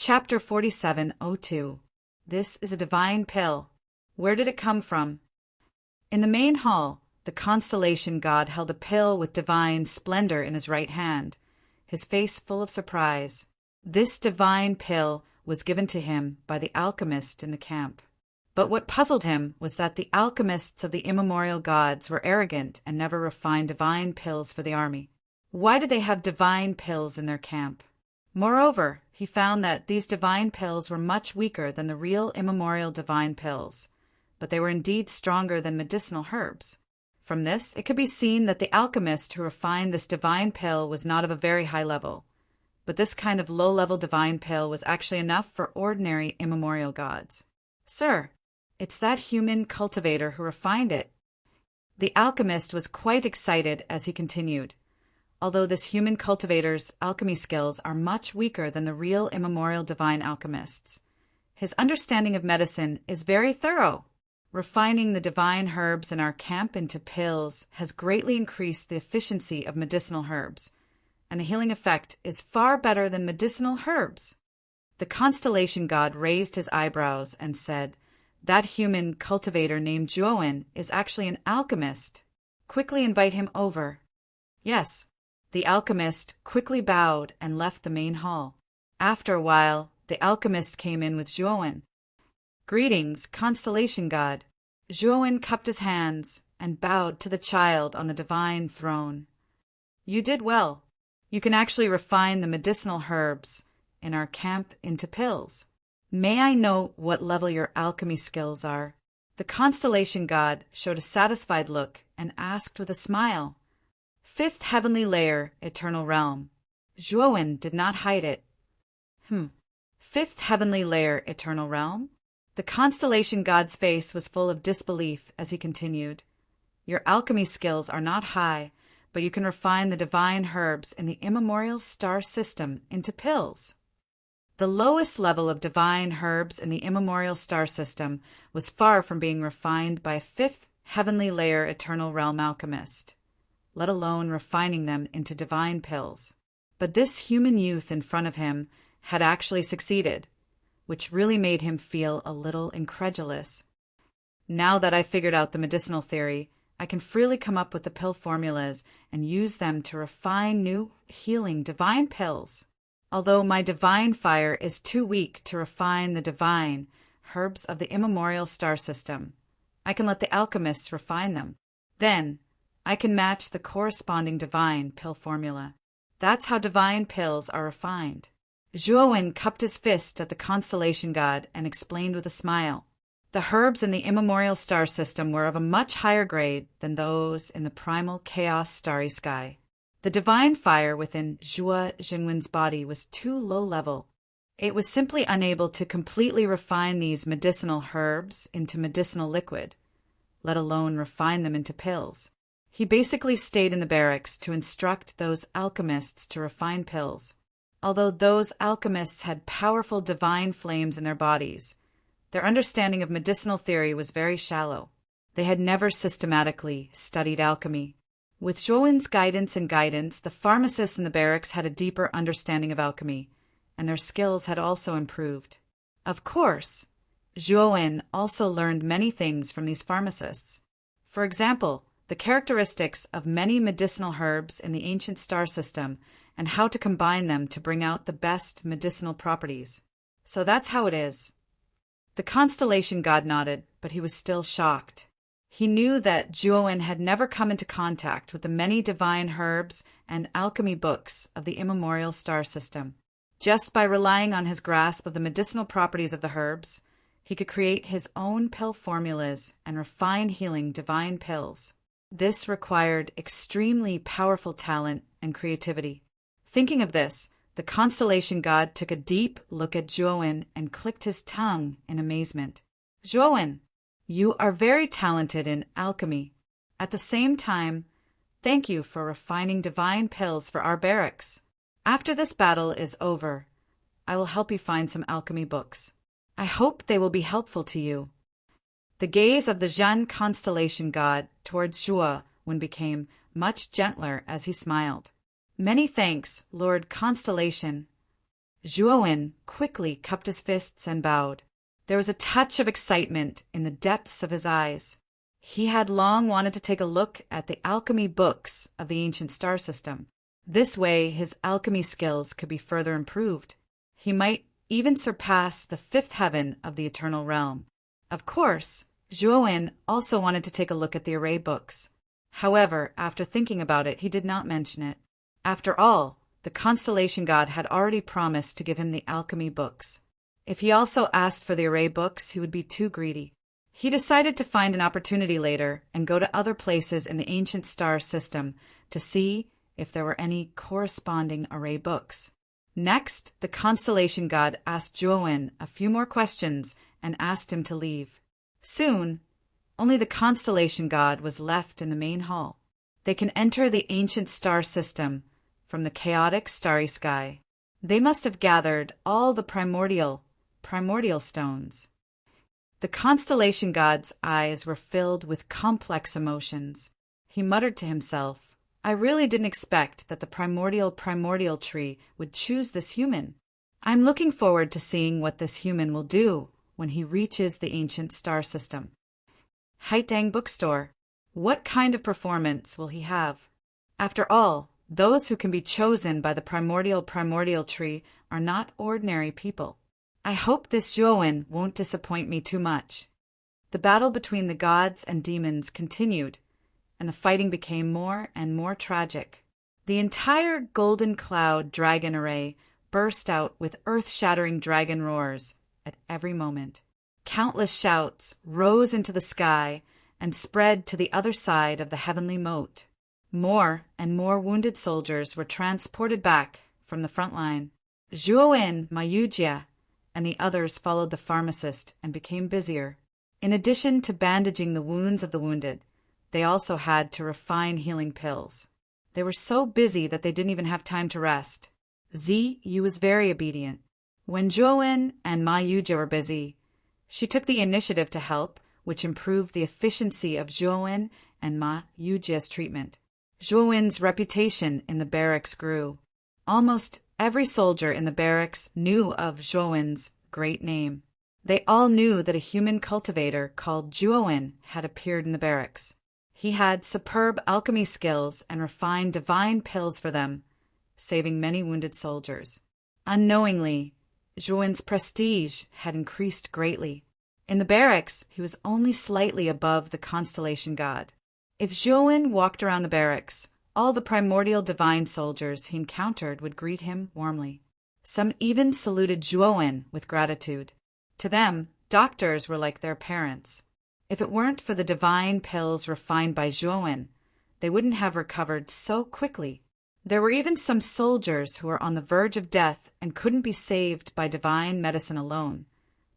Chapter 4702. This is a divine pill. Where did it come from? In the main hall, the constellation god held a pill with divine splendor in his right hand, his face full of surprise. This divine pill was given to him by the alchemist in the camp. But what puzzled him was that the alchemists of the immemorial gods were arrogant and never refined divine pills for the army. Why did they have divine pills in their camp? Moreover, he found that these divine pills were much weaker than the real immemorial divine pills, but they were indeed stronger than medicinal herbs. From this, it could be seen that the alchemist who refined this divine pill was not of a very high level, but this kind of low-level divine pill was actually enough for ordinary immemorial gods. Sir, it's that human cultivator who refined it. The alchemist was quite excited as he continued. Although this human cultivator's alchemy skills are much weaker than the real immemorial divine alchemists, his understanding of medicine is very thorough. Refining the divine herbs in our camp into pills has greatly increased the efficiency of medicinal herbs, and the healing effect is far better than medicinal herbs. The constellation god raised his eyebrows and said, "That human cultivator named Juowen is actually an alchemist. Quickly invite him over." Yes. The alchemist quickly bowed and left the main hall. After a while, the alchemist came in with Juowen. "Greetings, constellation god." Juowen cupped his hands and bowed to the child on the divine throne. "You did well. You can actually refine the medicinal herbs in our camp into pills. May I know what level your alchemy skills are?" The constellation god showed a satisfied look and asked with a smile, "Fifth heavenly layer, eternal realm." Juowen did not hide it. Fifth heavenly layer, eternal realm? The constellation god's face was full of disbelief as he continued. "Your alchemy skills are not high, but you can refine the divine herbs in the immemorial star system into pills." The lowest level of divine herbs in the immemorial star system was far from being refined by a fifth heavenly layer eternal realm alchemist, let alone refining them into divine pills. But this human youth in front of him had actually succeeded, which really made him feel a little incredulous. "Now that I've figured out the medicinal theory, I can freely come up with the pill formulas and use them to refine new, healing divine pills. Although my divine fire is too weak to refine the divine herbs of the immemorial star system, I can let the alchemists refine them. Then, I can match the corresponding divine pill formula. That's how divine pills are refined." Juowen cupped his fist at the constellation god and explained with a smile. The herbs in the immemorial star system were of a much higher grade than those in the primal chaos starry sky. The divine fire within Zhuo Jingwen's body was too low level. It was simply unable to completely refine these medicinal herbs into medicinal liquid, let alone refine them into pills. He basically stayed in the barracks to instruct those alchemists to refine pills. Although those alchemists had powerful divine flames in their bodies, their understanding of medicinal theory was very shallow. They had never systematically studied alchemy. With Juowen's guidance, the pharmacists in the barracks had a deeper understanding of alchemy, and their skills had also improved. Of course, Juowen also learned many things from these pharmacists. For example, the characteristics of many medicinal herbs in the ancient star system and how to combine them to bring out the best medicinal properties. So that's how it is. The constellation god nodded, but he was still shocked. He knew that Juowen had never come into contact with the many divine herbs and alchemy books of the immemorial star system. Just by relying on his grasp of the medicinal properties of the herbs, he could create his own pill formulas and refine healing divine pills. This required extremely powerful talent and creativity. Thinking of this, the constellation god took a deep look at Juowen and clicked his tongue in amazement. "Juowen, you are very talented in alchemy. At the same time, thank you for refining divine pills for our barracks. After this battle is over, I will help you find some alchemy books. I hope they will be helpful to you." The gaze of the Zhan constellation god towards Juowen became much gentler as he smiled. "Many thanks, Lord Constellation." Zhuowen quickly cupped his fists and bowed. There was a touch of excitement in the depths of his eyes. He had long wanted to take a look at the alchemy books of the ancient star system. This way, his alchemy skills could be further improved. He might even surpass the fifth heaven of the eternal realm. Of course, Zhuowen also wanted to take a look at the array books. However, after thinking about it, he did not mention it. After all, the constellation god had already promised to give him the alchemy books. If he also asked for the array books, he would be too greedy. He decided to find an opportunity later and go to other places in the ancient star system to see if there were any corresponding array books. Next, the constellation god asked Zhuowen a few more questions and asked him to leave. Soon, only the constellation god was left in the main hall. They can enter the ancient star system from the chaotic starry sky. They must have gathered all the primordial stones. The constellation god's eyes were filled with complex emotions. He muttered to himself, I really didn't expect that the primordial tree would choose this human. I'm looking forward to seeing what this human will do when he reaches the ancient star system. Haitang Bookstore. What kind of performance will he have? After all, those who can be chosen by the primordial tree are not ordinary people. I hope this Zhuowen won't disappoint me too much. The battle between the gods and demons continued, and the fighting became more and more tragic. The entire Golden Cloud dragon array burst out with earth-shattering dragon roars at every moment. Countless shouts rose into the sky and spread to the other side of the heavenly moat. More and more wounded soldiers were transported back from the front line. Zhuowen, Mayujia, and the others followed the pharmacist and became busier. In addition to bandaging the wounds of the wounded, they also had to refine healing pills. They were so busy that they didn't even have time to rest. Ziyu was very obedient. When Zhuowen and Mayujia were busy, she took the initiative to help, which improved the efficiency of Zhuowen and Mayujia's treatment. Zhuowen's reputation in the barracks grew. Almost every soldier in the barracks knew of Zhuowen's great name. They all knew that a human cultivator called Zhuowen had appeared in the barracks. He had superb alchemy skills and refined divine pills for them, saving many wounded soldiers. Unknowingly, Zhuowen's prestige had increased greatly. In the barracks, he was only slightly above the constellation god. If Zhuowen walked around the barracks, all the primordial divine soldiers he encountered would greet him warmly. Some even saluted Zhuowen with gratitude. To them, doctors were like their parents. If it weren't for the divine pills refined by Zhuowen, they wouldn't have recovered so quickly. There were even some soldiers who were on the verge of death and couldn't be saved by divine medicine alone.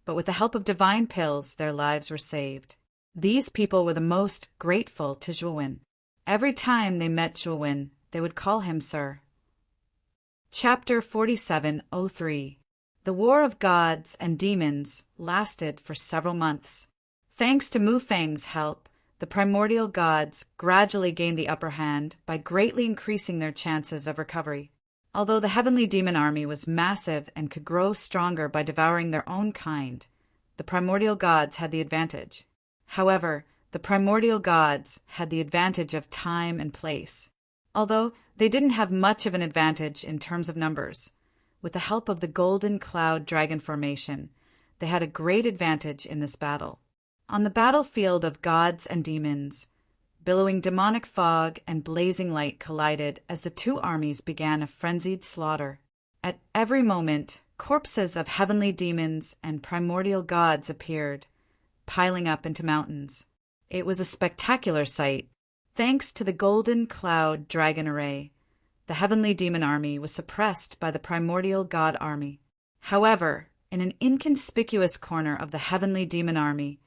But with the help of divine pills, their lives were saved. These people were the most grateful to Zhuowen. Every time they met Zhuowen, they would call him Sir. Chapter 4703. The War of Gods and Demons lasted for several months. Thanks to Mu Fang's help, the primordial gods gradually gained the upper hand by greatly increasing their chances of recovery. Although the heavenly demon army was massive and could grow stronger by devouring their own kind, the primordial gods had the advantage. However, the primordial gods had the advantage of time and place. Although they didn't have much of an advantage in terms of numbers, with the help of the Golden Cloud Dragon Formation, they had a great advantage in this battle. On the battlefield of gods and demons, billowing demonic fog and blazing light collided as the two armies began a frenzied slaughter. At every moment, corpses of heavenly demons and primordial gods appeared, piling up into mountains. It was a spectacular sight. Thanks to the Golden Cloud Dragon Array, the heavenly demon army was suppressed by the primordial god army. However, in an inconspicuous corner of the heavenly demon army,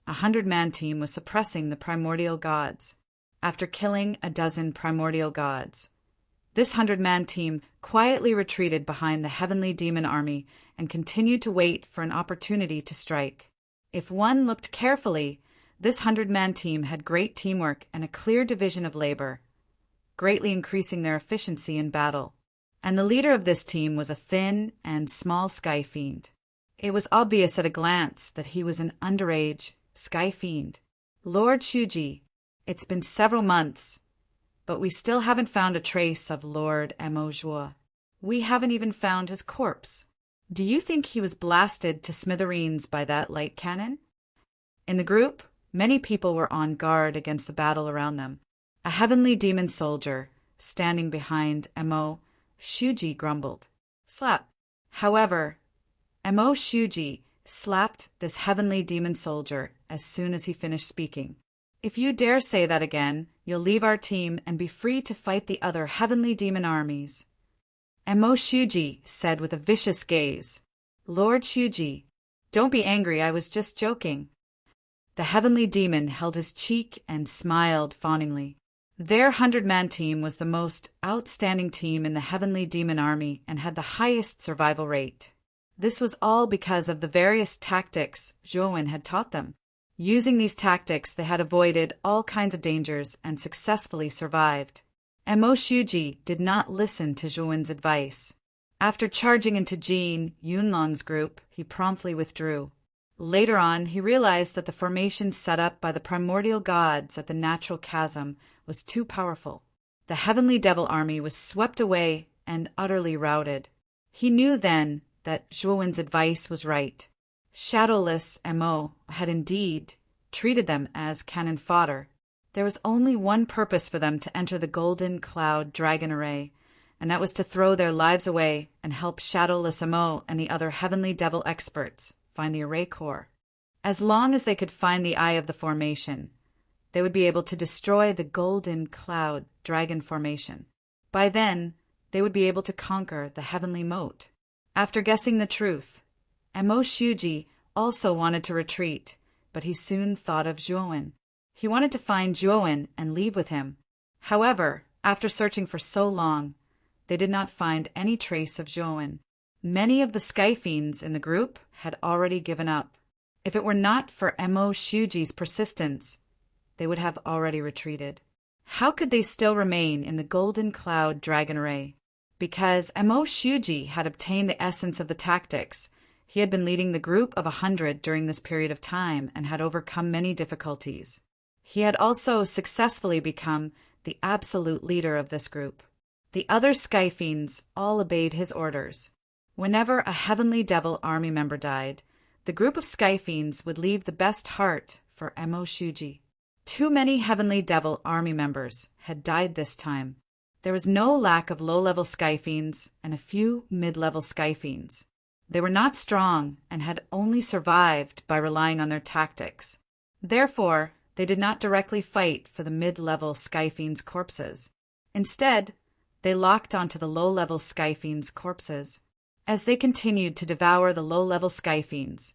100-man team was suppressing the primordial gods. After killing a dozen primordial gods, this 100-man team quietly retreated behind the heavenly demon army and continued to wait for an opportunity to strike. If one looked carefully, this 100-man team had great teamwork and a clear division of labor, greatly increasing their efficiency in battle. and the leader of this team was a thin and small sky fiend. It was obvious at a glance that he was an underage sky fiend. Lord Shuji, it's been several months, but we still haven't found a trace of Lord Mo. We haven't even found his corpse. Do you think he was blasted to smithereens by that light cannon? In the group, many people were on guard against the battle around them. A heavenly demon soldier, standing behind Mo Shuji, grumbled. Slap. However, Mo Shuji slapped this heavenly demon soldier as soon as he finished speaking. If you dare say that again, you'll leave our team and be free to fight the other heavenly demon armies. Mo Shuji said with a vicious gaze. Lord Shuji, don't be angry, I was just joking. The heavenly demon held his cheek and smiled fawningly. Their 100-man team was the most outstanding team in the heavenly demon army and had the highest survival rate. This was all because of the various tactics Zhuowen had taught them. Using these tactics, they had avoided all kinds of dangers and successfully survived. Mo Shuji did not listen to Zhuowen's advice. After charging into Jin Yunlong's group, he promptly withdrew. Later on, he realized that the formation set up by the primordial gods at the natural chasm was too powerful. The heavenly devil army was swept away and utterly routed. He knew then that Zhuowen's advice was right. Shadowless Mo had indeed treated them as cannon fodder. There was only one purpose for them to enter the Golden Cloud Dragon Array, and that was to throw their lives away and help Shadowless Mo and the other heavenly devil experts find the array core. As long as they could find the eye of the formation, they would be able to destroy the Golden Cloud Dragon formation. By then, they would be able to conquer the heavenly moat. After guessing the truth, Mo Shuji also wanted to retreat, but he soon thought of Zhuowen. He wanted to find Zhuowen and leave with him. However, after searching for so long, they did not find any trace of Zhuowen. Many of the sky fiends in the group had already given up. If it were not for Mo Shuji's persistence, they would have already retreated. How could they still remain in the Golden Cloud Dragon Array? Because Mo Shuji had obtained the essence of the tactics. He had been leading the group of 100 during this period of time and had overcome many difficulties. He had also successfully become the absolute leader of this group. The other sky fiends all obeyed his orders. Whenever a heavenly devil army member died, the group of sky fiends would leave the best heart for Mo Shuji. Too many heavenly devil army members had died this time. There was no lack of low-level sky fiends and a few mid-level sky fiends. They were not strong and had only survived by relying on their tactics. Therefore, they did not directly fight for the mid-level sky fiends' corpses. Instead, they locked onto the low-level sky fiends' corpses. As they continued to devour the low-level sky fiends,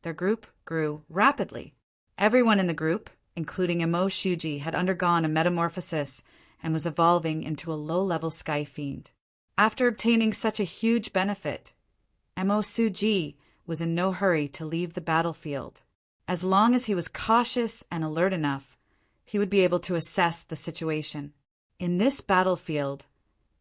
their group grew rapidly. Everyone in the group, including Mo Shuji, had undergone a metamorphosis and was evolving into a low-level sky fiend. After obtaining such a huge benefit, Mo Shuji was in no hurry to leave the battlefield. As long as he was cautious and alert enough, he would be able to assess the situation. In this battlefield,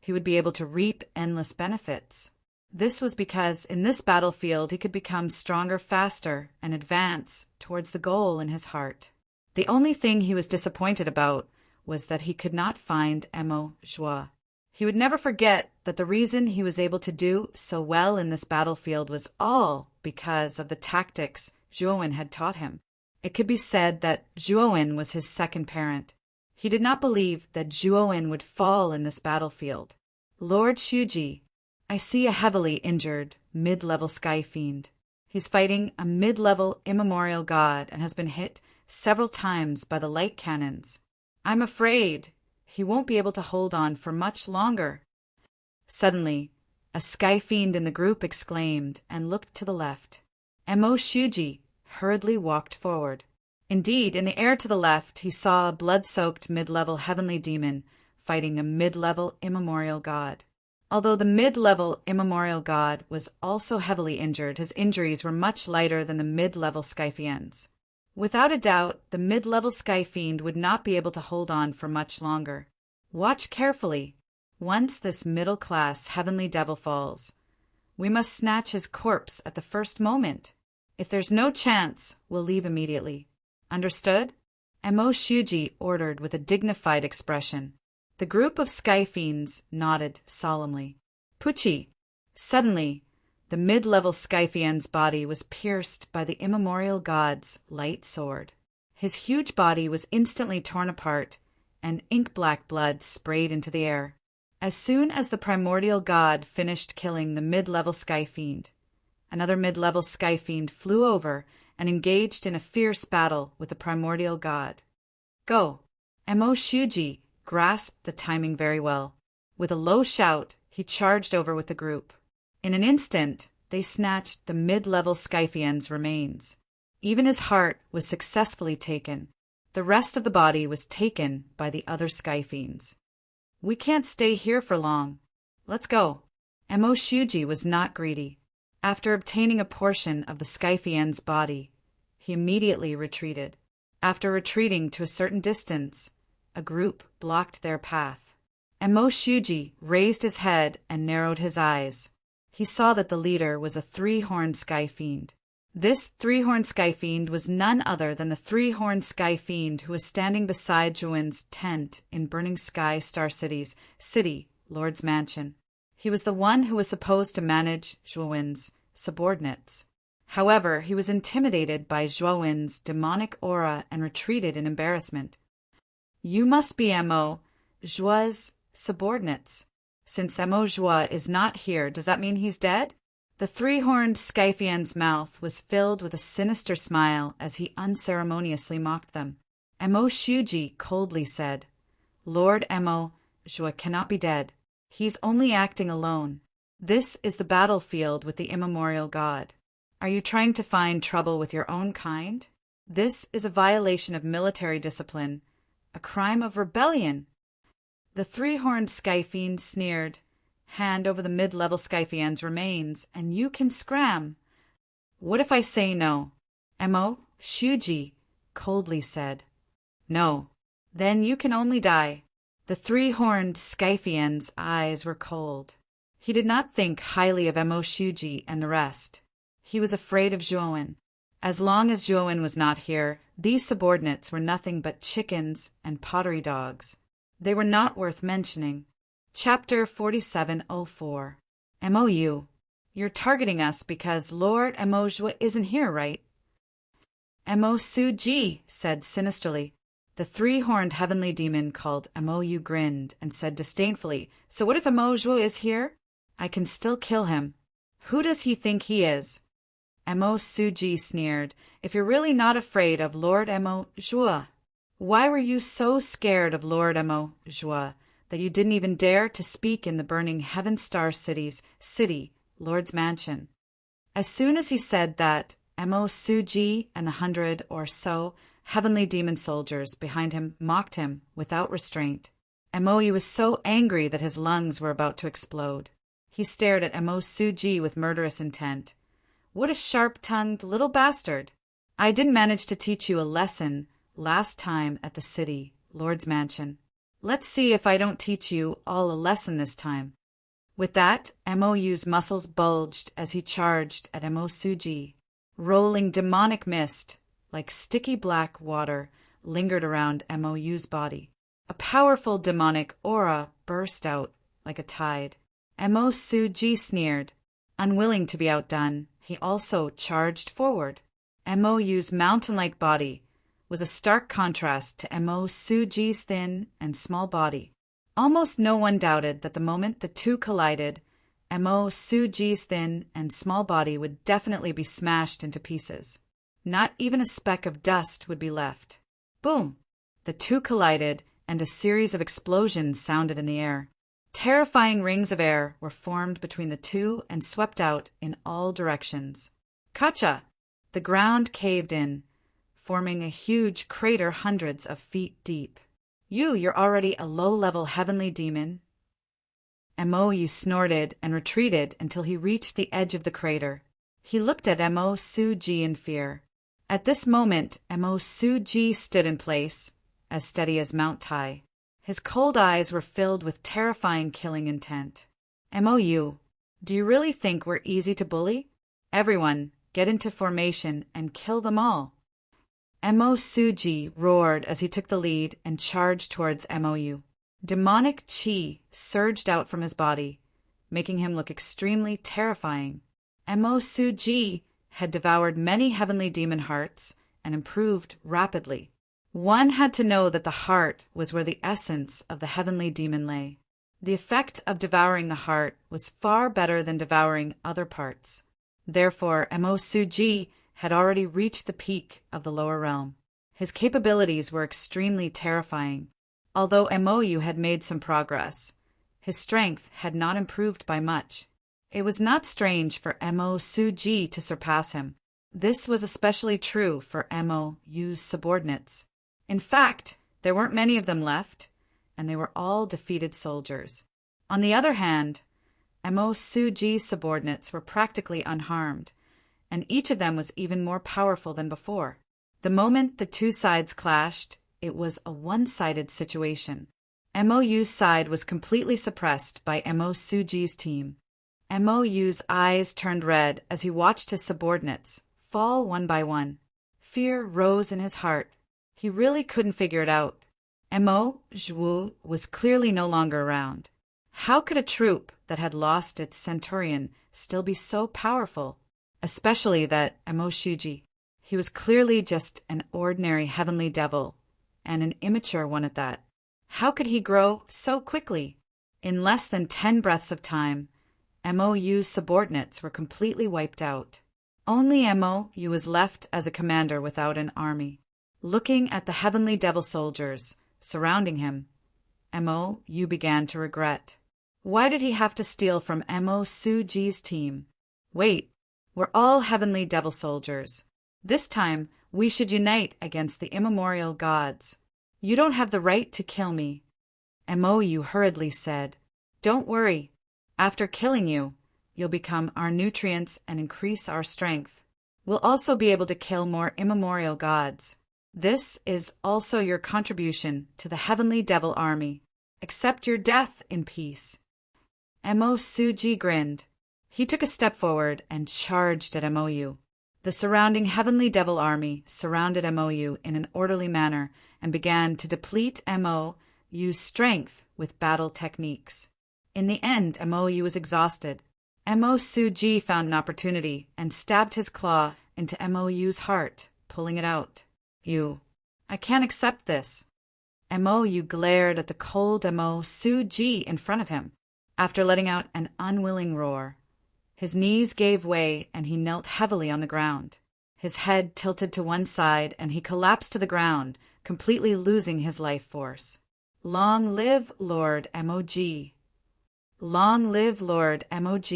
he would be able to reap endless benefits. This was because in this battlefield he could become stronger faster and advance towards the goal in his heart. The only thing he was disappointed about was that he could not find Mo Zhuo. He would never forget that the reason he was able to do so well in this battlefield was all because of the tactics Zhuowen had taught him. It could be said that Zhuowen was his second parent. He did not believe that Zhuowen would fall in this battlefield. Lord Shuji, I see a heavily injured mid-level sky fiend. He's fighting a mid-level immemorial god and has been hit several times by the light cannons. I'm afraid he won't be able to hold on for much longer. Suddenly, a sky fiend in the group exclaimed and looked to the left. Mo Shuji hurriedly walked forward. Indeed, in the air to the left, he saw a blood-soaked mid-level heavenly demon fighting a mid-level immemorial god. Although the mid-level immemorial god was also heavily injured, his injuries were much lighter than the mid-level sky fiends. Without a doubt, the mid-level sky fiend would not be able to hold on for much longer. Watch carefully. Once this middle-class heavenly devil falls, we must snatch his corpse at the first moment. If there's no chance, we'll leave immediately. Understood? Mo Shuji ordered with a dignified expression. The group of sky fiends nodded solemnly. Pucci! Suddenly, the mid-level Skyfiend's body was pierced by the immemorial god's light sword. His huge body was instantly torn apart, and ink-black blood sprayed into the air. As soon as the primordial god finished killing the mid-level Skyfiend, another mid-level Skyfiend flew over and engaged in a fierce battle with the primordial god. Go! Mo Shuji grasped the timing very well. With a low shout, he charged over with the group. In an instant, they snatched the mid-level Skyfiend's remains. Even his heart was successfully taken. The rest of the body was taken by the other Skyfiends. We can't stay here for long. Let's go. Mo Shuji was not greedy. After obtaining a portion of the Skyfiend's body, he immediately retreated. After retreating to a certain distance, a group blocked their path. Mo Shuji raised his head and narrowed his eyes. He saw that the leader was a three-horned Skyfiend. This three-horned Skyfiend was none other than the three-horned Skyfiend who was standing beside Zhuowen's tent in Burning Sky Star City's city, Lord's Mansion. He was the one who was supposed to manage Zhuowen's subordinates. However, he was intimidated by Zhuowen's demonic aura and retreated in embarrassment. You must be Mo Zhuo's subordinates. Since Mo Zhuo is not here, does that mean he's dead? The three-horned Skyfiend's mouth was filled with a sinister smile as he unceremoniously mocked them. Mo Shuji coldly said, Lord Mo Zhuo cannot be dead. He's only acting alone. This is the battlefield with the immemorial god. Are you trying to find trouble with your own kind? This is a violation of military discipline, a crime of rebellion. The three-horned Skyfiend sneered, Hand over the mid-level Skyfiend's remains, and you can scram. What if I say no? Mo Shuji coldly said. No. Then you can only die. The three-horned Skyfiend's eyes were cold. He did not think highly of Mo Shuji and the rest. He was afraid of Zhuowen. As long as Zhuowen was not here, these subordinates were nothing but chickens and pottery dogs. They were not worth mentioning. Chapter 4704. MOU. You're targeting us because Lord Mo Zhuo isn't here, right? Mo Suji said sinisterly. The three-horned heavenly demon called Mou grinned and said disdainfully, So what if Mo Zhuo is here? I can still kill him. Who does he think he is? Mo Suji sneered. If you're really not afraid of Lord Mo Zhuo, why were you so scared of Lord Mo Zhuo that you didn't even dare to speak in the burning Heaven Star City's city, Lord's Mansion? As soon as he said that, Mo Suji and the 100 or so heavenly demon soldiers behind him mocked him without restraint. Mo was so angry that his lungs were about to explode. He stared at Mo Suji with murderous intent. What a sharp-tongued little bastard! I didn't manage to teach you a lesson last time at the city, Lord's Mansion. Let's see if I don't teach you all a lesson this time. With that, Mou's muscles bulged as he charged at Mo Suji. Rolling demonic mist, like sticky black water, lingered around Mou's body. A powerful demonic aura burst out like a tide. Mo Suji sneered. Unwilling to be outdone, he also charged forward. Mou's mountain-like body was a stark contrast to Mo Suji's thin and small body. Almost no one doubted that the moment the two collided, Mo Suji's thin and small body would definitely be smashed into pieces. Not even a speck of dust would be left. Boom! The two collided, and a series of explosions sounded in the air. Terrifying rings of air were formed between the two and swept out in all directions. Kacha! The ground caved in, forming a huge crater hundreds of feet deep. You're already a low-level heavenly demon. Mou snorted and retreated until he reached the edge of the crater. He looked at Mo Suji in fear. At this moment, Mo Suji stood in place, as steady as Mount Tai. His cold eyes were filled with terrifying killing intent. "Mou, do you really think we're easy to bully? Everyone, get into formation and kill them all." Mo Suji roared as he took the lead and charged towards Mou. Demonic chi surged out from his body, making him look extremely terrifying. Mo Suji had devoured many heavenly demon hearts and improved rapidly. One had to know that the heart was where the essence of the heavenly demon lay. The effect of devouring the heart was far better than devouring other parts. Therefore, Mo Suji had already reached the peak of the lower realm. His capabilities were extremely terrifying. Although Mou had made some progress, his strength had not improved by much. It was not strange for Mo Suji to surpass him. This was especially true for Mou's subordinates. In fact, there weren't many of them left, and they were all defeated soldiers. On the other hand, Mo Suji's subordinates were practically unharmed, and each of them was even more powerful than before. The moment the two sides clashed, it was a one-sided situation. Mou's side was completely suppressed by Mo Suji's team. Mou's eyes turned red as he watched his subordinates fall one by one. Fear rose in his heart. He really couldn't figure it out. Mo Zhuo was clearly no longer around. How could a troop that had lost its centurion still be so powerful? Especially that Mo Shuji. He was clearly just an ordinary heavenly devil, and an immature one at that. How could he grow so quickly? In less than 10 breaths of time, Mou's subordinates were completely wiped out. Only Mou was left as a commander without an army. Looking at the heavenly devil soldiers surrounding him, Mou began to regret. Why did he have to steal from Mo Suji's team? Wait, we're all heavenly devil soldiers. This time, we should unite against the immemorial gods. You don't have the right to kill me. Mou hurriedly said, "Don't worry. After killing you, you'll become our nutrients and increase our strength. We'll also be able to kill more immemorial gods. This is also your contribution to the heavenly devil army. Accept your death in peace." Mo Suji grinned. He took a step forward and charged at Mou. The surrounding heavenly devil army surrounded Mou in an orderly manner and began to deplete Mou's strength with battle techniques. In the end, Mou was exhausted. Mo Suji found an opportunity and stabbed his claw into Mou's heart, pulling it out. I can't accept this." Mou glared at the cold Mo Suji in front of him. After letting out an unwilling roar, his knees gave way and he knelt heavily on the ground. His head tilted to one side and he collapsed to the ground, completely losing his life force. "Long live Lord Mog! Long live Lord Mog!"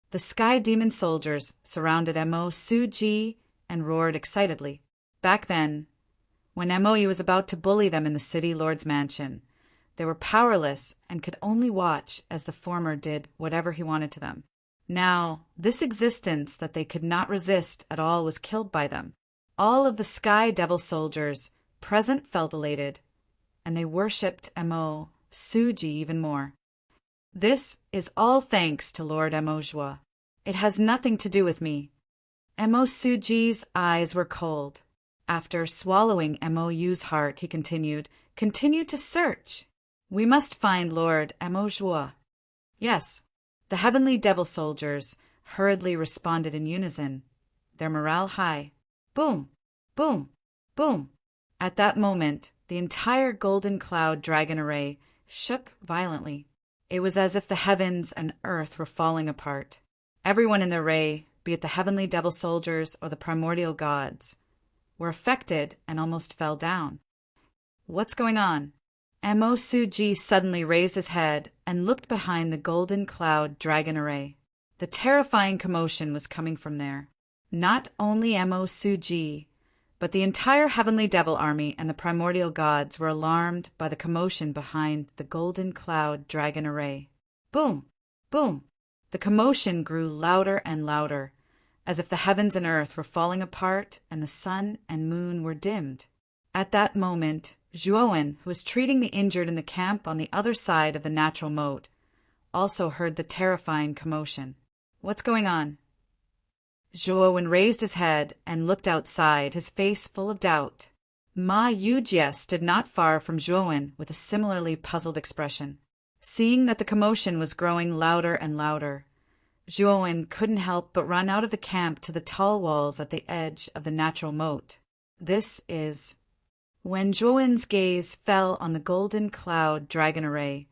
The sky demon soldiers surrounded Mo Suji and roared excitedly. Back then, when Mou was about to bully them in the city lord's mansion, they were powerless and could only watch as the former did whatever he wanted to them. Now, this existence that they could not resist at all was killed by them. All of the sky devil soldiers present felt elated, and they worshipped Mo Suji even more. This is all thanks to Lord Mojua. It has nothing to do with me. Mo Suji's eyes were cold. After swallowing Mou's heart, he continued, "Continue to search. We must find Lord Mojua." Yes, the heavenly devil soldiers hurriedly responded in unison, their morale high. Boom, boom, boom. At that moment, the entire golden cloud dragon array shook violently. It was as if the heavens and earth were falling apart. Everyone in the array, be it the heavenly devil soldiers or the primordial gods, were affected and almost fell down. What's going on? Mo Suji suddenly raised his head and looked behind the golden cloud dragon array. The terrifying commotion was coming from there. Not only Mo Suji, but the entire heavenly devil army and the primordial gods were alarmed by the commotion behind the golden cloud dragon array. Boom! Boom! The commotion grew louder and louder, as if the heavens and earth were falling apart and the sun and moon were dimmed. At that moment, Zhuowen, who was treating the injured in the camp on the other side of the natural moat, also heard the terrifying commotion. "What's going on?" Zhuowen raised his head and looked outside, his face full of doubt. Ma Yujie stood not far from Zhuowen with a similarly puzzled expression. Seeing that the commotion was growing louder and louder, Zhuowen couldn't help but run out of the camp to the tall walls at the edge of the natural moat. When Zhuowen's gaze fell on the golden cloud dragon array,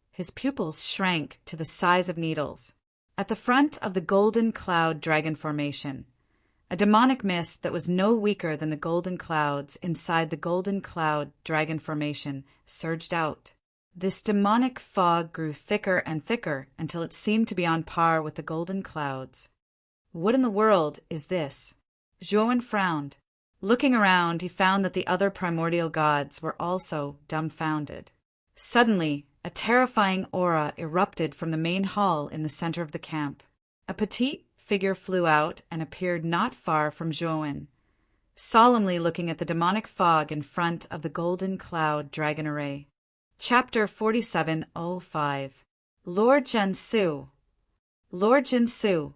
his pupils shrank to the size of needles. At the front of the golden cloud dragon formation, a demonic mist that was no weaker than the golden clouds inside the golden cloud dragon formation surged out. This demonic fog grew thicker and thicker until it seemed to be on par with the golden clouds. "What in the world is this?" Zhuowen frowned. Looking around, he found that the other primordial gods were also dumbfounded. Suddenly, a terrifying aura erupted from the main hall in the center of the camp. A petite figure flew out and appeared not far from Zhuowen, solemnly looking at the demonic fog in front of the golden cloud dragon array. Chapter 4705. Lord Jinsu. Lord Jinsu.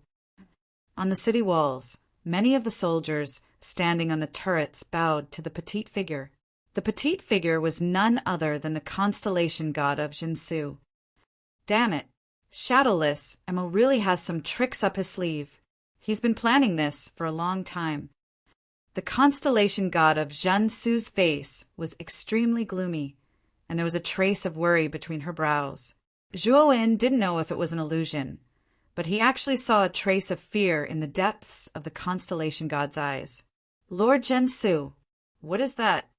On the city walls, many of the soldiers standing on the turrets bowed to the petite figure. The petite figure was none other than the constellation god of Jinsu. Damn it, Shadowless Mo really has some tricks up his sleeve. He's been planning this for a long time. The constellation god of Jinsu's face was extremely gloomy, and there was a trace of worry between her brows. Zhuowen didn't know if it was an illusion, but he actually saw a trace of fear in the depths of the constellation god's eyes. "Lord Jinsu, what is that?"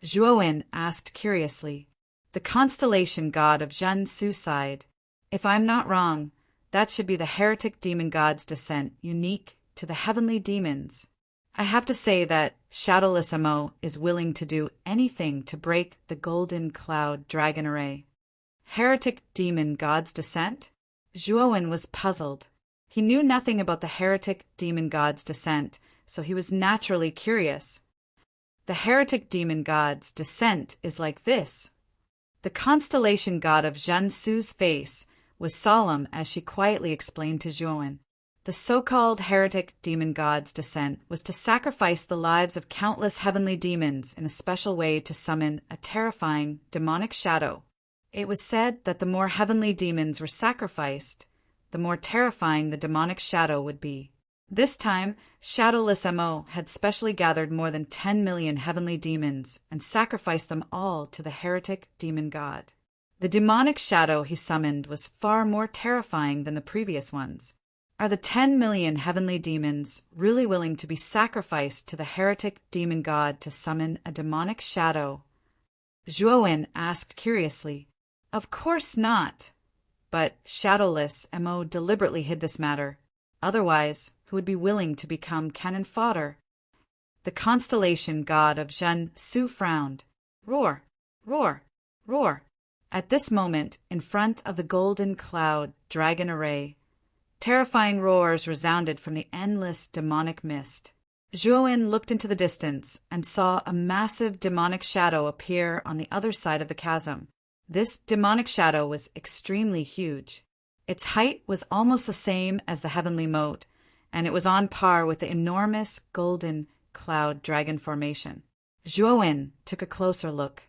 Zhuowen asked curiously. The constellation god of Jinsu sighed. "If I'm not wrong, that should be the heretic demon god's descent, unique to the heavenly demons. I have to say that Shadowless Mo is willing to do anything to break the golden cloud dragon array." Heretic demon god's descent? Zhuowen was puzzled. He knew nothing about the heretic demon god's descent, so he was naturally curious. The heretic demon god's descent is like this. The constellation god of Jinsu's face was solemn as she quietly explained to Zhuowen. The so-called heretic demon god's descent was to sacrifice the lives of countless heavenly demons in a special way to summon a terrifying demonic shadow. It was said that the more heavenly demons were sacrificed, the more terrifying the demonic shadow would be. This time, Shadowless Mo had specially gathered more than 10 million heavenly demons and sacrificed them all to the heretic demon god. The demonic shadow he summoned was far more terrifying than the previous ones. Are the 10 million heavenly demons really willing to be sacrificed to the heretic demon god to summon a demonic shadow? Zhuowen asked curiously. Of course not. But Shadowless Mo deliberately hid this matter. Otherwise, who would be willing to become cannon fodder? The constellation god of Jinsu frowned. Roar, roar, roar. At this moment, in front of the golden cloud dragon array, terrifying roars resounded from the endless demonic mist. Zhuowen looked into the distance and saw a massive demonic shadow appear on the other side of the chasm. This demonic shadow was extremely huge. Its height was almost the same as the heavenly moat, and it was on par with the enormous golden cloud dragon formation. Zhuowen took a closer look.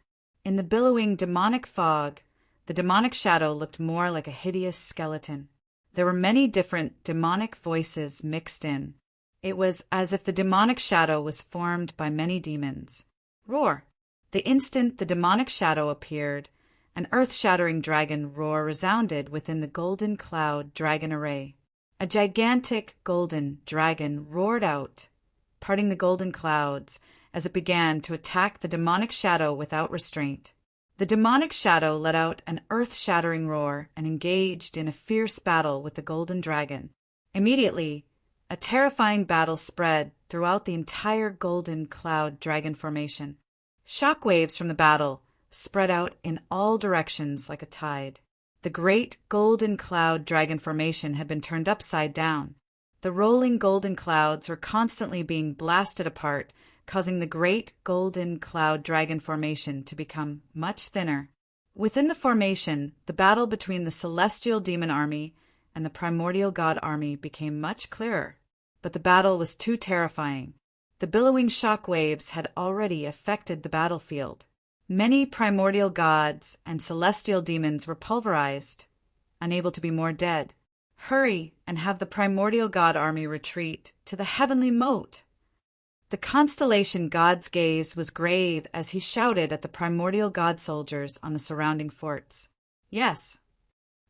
In the billowing demonic fog, the demonic shadow looked more like a hideous skeleton. There were many different demonic voices mixed in. It was as if the demonic shadow was formed by many demons. Roar! The instant the demonic shadow appeared, an earth-shattering dragon roar resounded within the golden cloud dragon array. A gigantic golden dragon roared out, parting the golden clouds as it began to attack the demonic shadow without restraint. The demonic shadow let out an earth-shattering roar and engaged in a fierce battle with the golden dragon. Immediately, a terrifying battle spread throughout the entire golden cloud dragon formation. Shockwaves from the battle spread out in all directions like a tide. The great golden cloud dragon formation had been turned upside down. The rolling golden clouds were constantly being blasted apart, causing the great golden cloud dragon formation to become much thinner. Within the formation, the battle between the celestial demon army and the primordial god army became much clearer. But the battle was too terrifying. The billowing shock waves had already affected the battlefield. Many primordial gods and celestial demons were pulverized, unable to be more dead. Hurry and have the primordial god army retreat to the heavenly moat. The constellation god's gaze was grave as he shouted at the primordial god soldiers on the surrounding forts. Yes,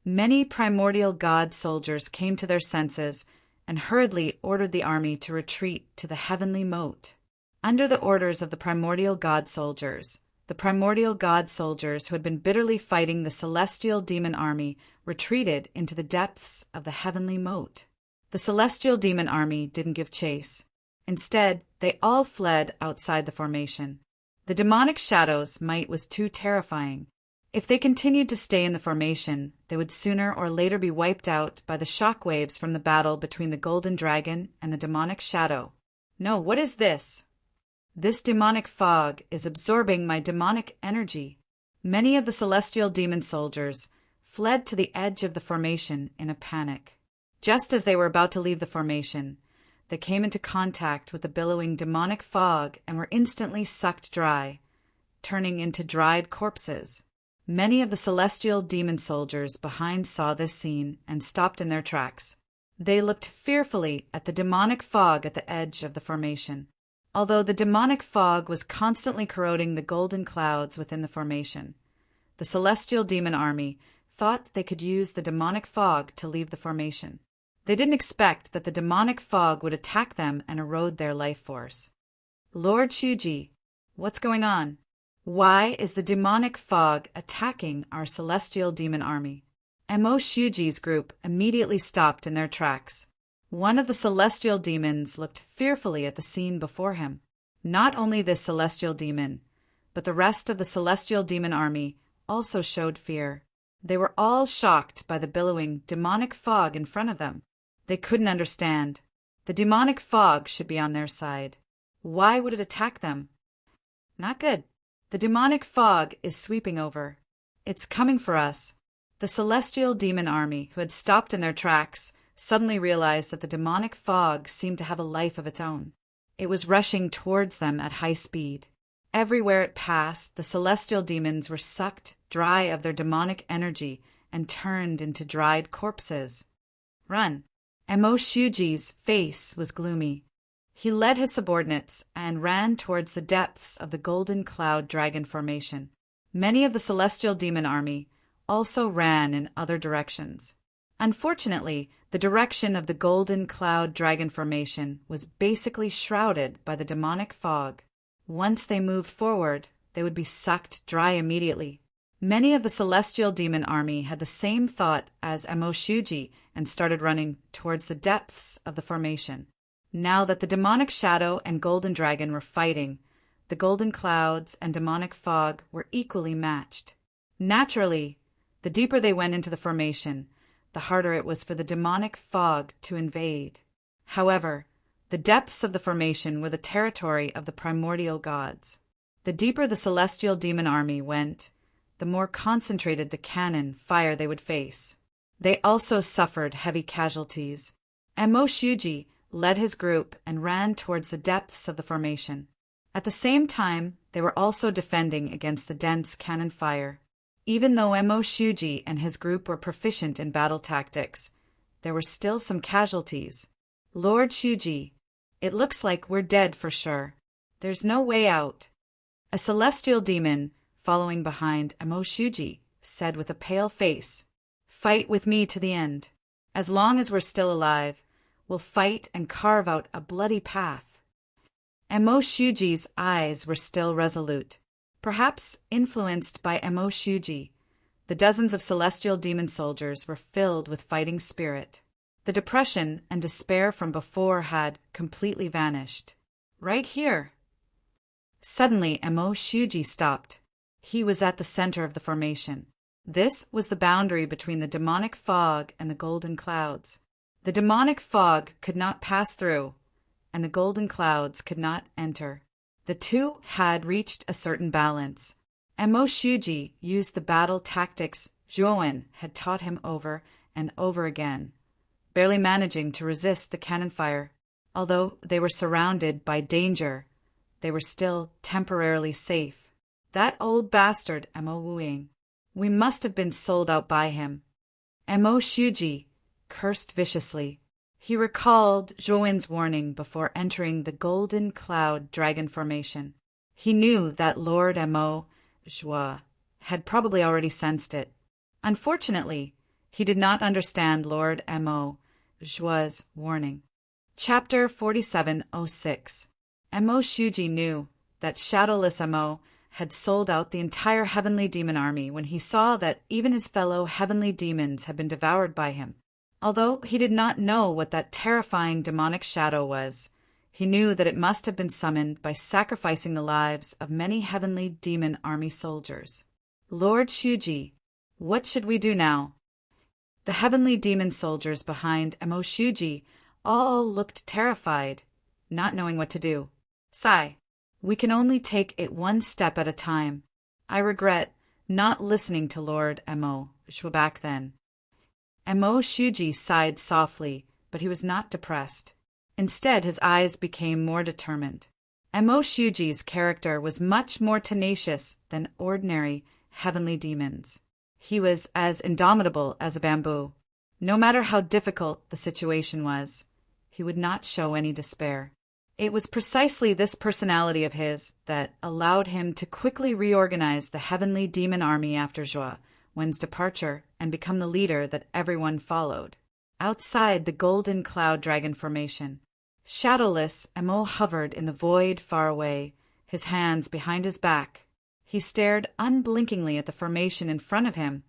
many primordial god soldiers came to their senses and hurriedly ordered the army to retreat to the heavenly moat. Under the orders of the primordial god soldiers who had been bitterly fighting the celestial demon army retreated into the depths of the heavenly moat. The celestial demon army didn't give chase. Instead, they all fled outside the formation. The demonic shadow's might was too terrifying. If they continued to stay in the formation, they would sooner or later be wiped out by the shock waves from the battle between the golden dragon and the demonic shadow. No, what is this? This demonic fog is absorbing my demonic energy. Many of the celestial demon soldiers fled to the edge of the formation in a panic. Just as they were about to leave the formation, they came into contact with the billowing demonic fog and were instantly sucked dry, turning into dried corpses. Many of the celestial demon soldiers behind saw this scene and stopped in their tracks. They looked fearfully at the demonic fog at the edge of the formation. Although the demonic fog was constantly corroding the golden clouds within the formation, the celestial demon army thought they could use the demonic fog to leave the formation. They didn't expect that the demonic fog would attack them and erode their life force. Lord Shuji, what's going on? Why is the demonic fog attacking our celestial demon army? Mo Shuji's group immediately stopped in their tracks. One of the celestial demons looked fearfully at the scene before him. Not only this celestial demon, but the rest of the celestial demon army also showed fear. They were all shocked by the billowing demonic fog in front of them. They couldn't understand. The demonic fog should be on their side. Why would it attack them? Not good. The demonic fog is sweeping over. It's coming for us. The celestial demon army, who had stopped in their tracks, suddenly realized that the demonic fog seemed to have a life of its own. It was rushing towards them at high speed. Everywhere it passed, the celestial demons were sucked dry of their demonic energy and turned into dried corpses. Run! Mo Shuji's face was gloomy. He led his subordinates and ran towards the depths of the golden cloud dragon formation. Many of the celestial demon army also ran in other directions. Unfortunately, the direction of the golden cloud dragon formation was basically shrouded by the demonic fog. Once they moved forward, they would be sucked dry immediately. Many of the celestial demon army had the same thought as Mo Shuji and started running towards the depths of the formation. Now that the demonic shadow and golden dragon were fighting, the golden clouds and demonic fog were equally matched. Naturally, the deeper they went into the formation, the harder it was for the demonic fog to invade. However, the depths of the formation were the territory of the primordial gods. The deeper the celestial demon army went, the more concentrated the cannon fire they would face. They also suffered heavy casualties. Mo Shuji led his group and ran towards the depths of the formation. At the same time, they were also defending against the dense cannon fire. Even though Mo Shuji and his group were proficient in battle tactics, there were still some casualties. Lord Shuji, it looks like we're dead for sure. There's no way out. A celestial demon, following behind Mo Shuji, said with a pale face, "Fight with me to the end. As long as we're still alive, we'll fight and carve out a bloody path." Mo Shuji's eyes were still resolute. Perhaps influenced by Mo Shuji, the dozens of celestial demon soldiers were filled with fighting spirit. The depression and despair from before had completely vanished. Right here. Suddenly, Mo Shuji stopped. He was at the center of the formation. This was the boundary between the demonic fog and the golden clouds. The demonic fog could not pass through, and the golden clouds could not enter. The two had reached a certain balance. Mo Shuji used the battle tactics Zhuowen had taught him over and over again, barely managing to resist the cannon fire. Although they were surrounded by danger, they were still temporarily safe. That old bastard, Mo Wuying. We must have been sold out by him. Mo Shuji cursed viciously. He recalled Zhuowen's warning before entering the Golden Cloud Dragon Formation. He knew that Lord Mo Zhuo had probably already sensed it. Unfortunately, he did not understand Lord Mo Zhuo's warning. Chapter 4706. Mo Shuji knew that Shadowless Mo had sold out the entire heavenly demon army when he saw that even his fellow heavenly demons had been devoured by him. Although he did not know what that terrifying demonic shadow was, he knew that it must have been summoned by sacrificing the lives of many heavenly demon army soldiers. Lord Shuji, what should we do now? The heavenly demon soldiers behind Mo Shuji all looked terrified, not knowing what to do. Sigh, we can only take it one step at a time. I regret not listening to Lord Mo Zhuo back then. Mo Shuji sighed softly, but he was not depressed. Instead, his eyes became more determined. Mo Shuji's character was much more tenacious than ordinary heavenly demons. He was as indomitable as a bamboo. No matter how difficult the situation was, he would not show any despair. It was precisely this personality of his that allowed him to quickly reorganize the heavenly demon army after Zhuo Wen's departure and become the leader that everyone followed. Outside the Golden Cloud Dragon Formation, shadowless, Mo hovered in the void far away, his hands behind his back. He stared unblinkingly at the formation in front of him,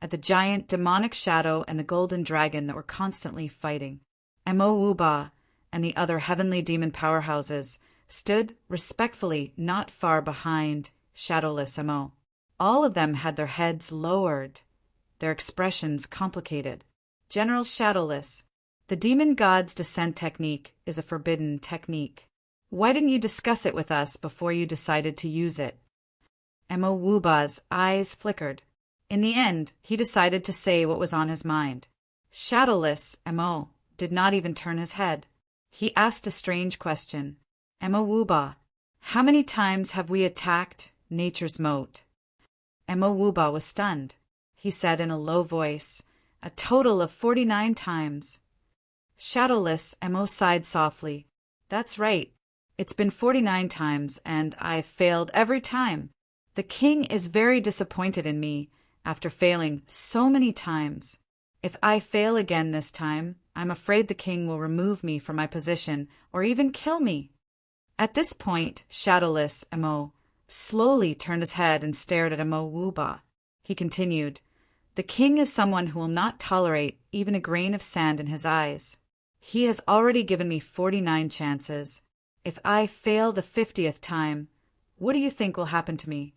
at the giant demonic shadow and the golden dragon that were constantly fighting. Mo Wuba and the other heavenly demon powerhouses stood respectfully not far behind shadowless Mo. All of them had their heads lowered, their expressions complicated. General Shadowless, the demon god's descent technique is a forbidden technique. Why didn't you discuss it with us before you decided to use it? Mo Wuba's eyes flickered. In the end, he decided to say what was on his mind. Shadowless Mo did not even turn his head. He asked a strange question. Mo Wuba, how many times have we attacked nature's moat? Mo Wuba was stunned. He said in a low voice, a total of 49 times. Shadowless Mo sighed softly. That's right. It's been 49 times, and I've failed every time. The king is very disappointed in me after failing so many times. If I fail again this time, I'm afraid the king will remove me from my position or even kill me. At this point, Shadowless Mo slowly turned his head and stared at Mo Wuba. He continued, the king is someone who will not tolerate even a grain of sand in his eyes. He has already given me 49 chances. If I fail the 50th time, what do you think will happen to me?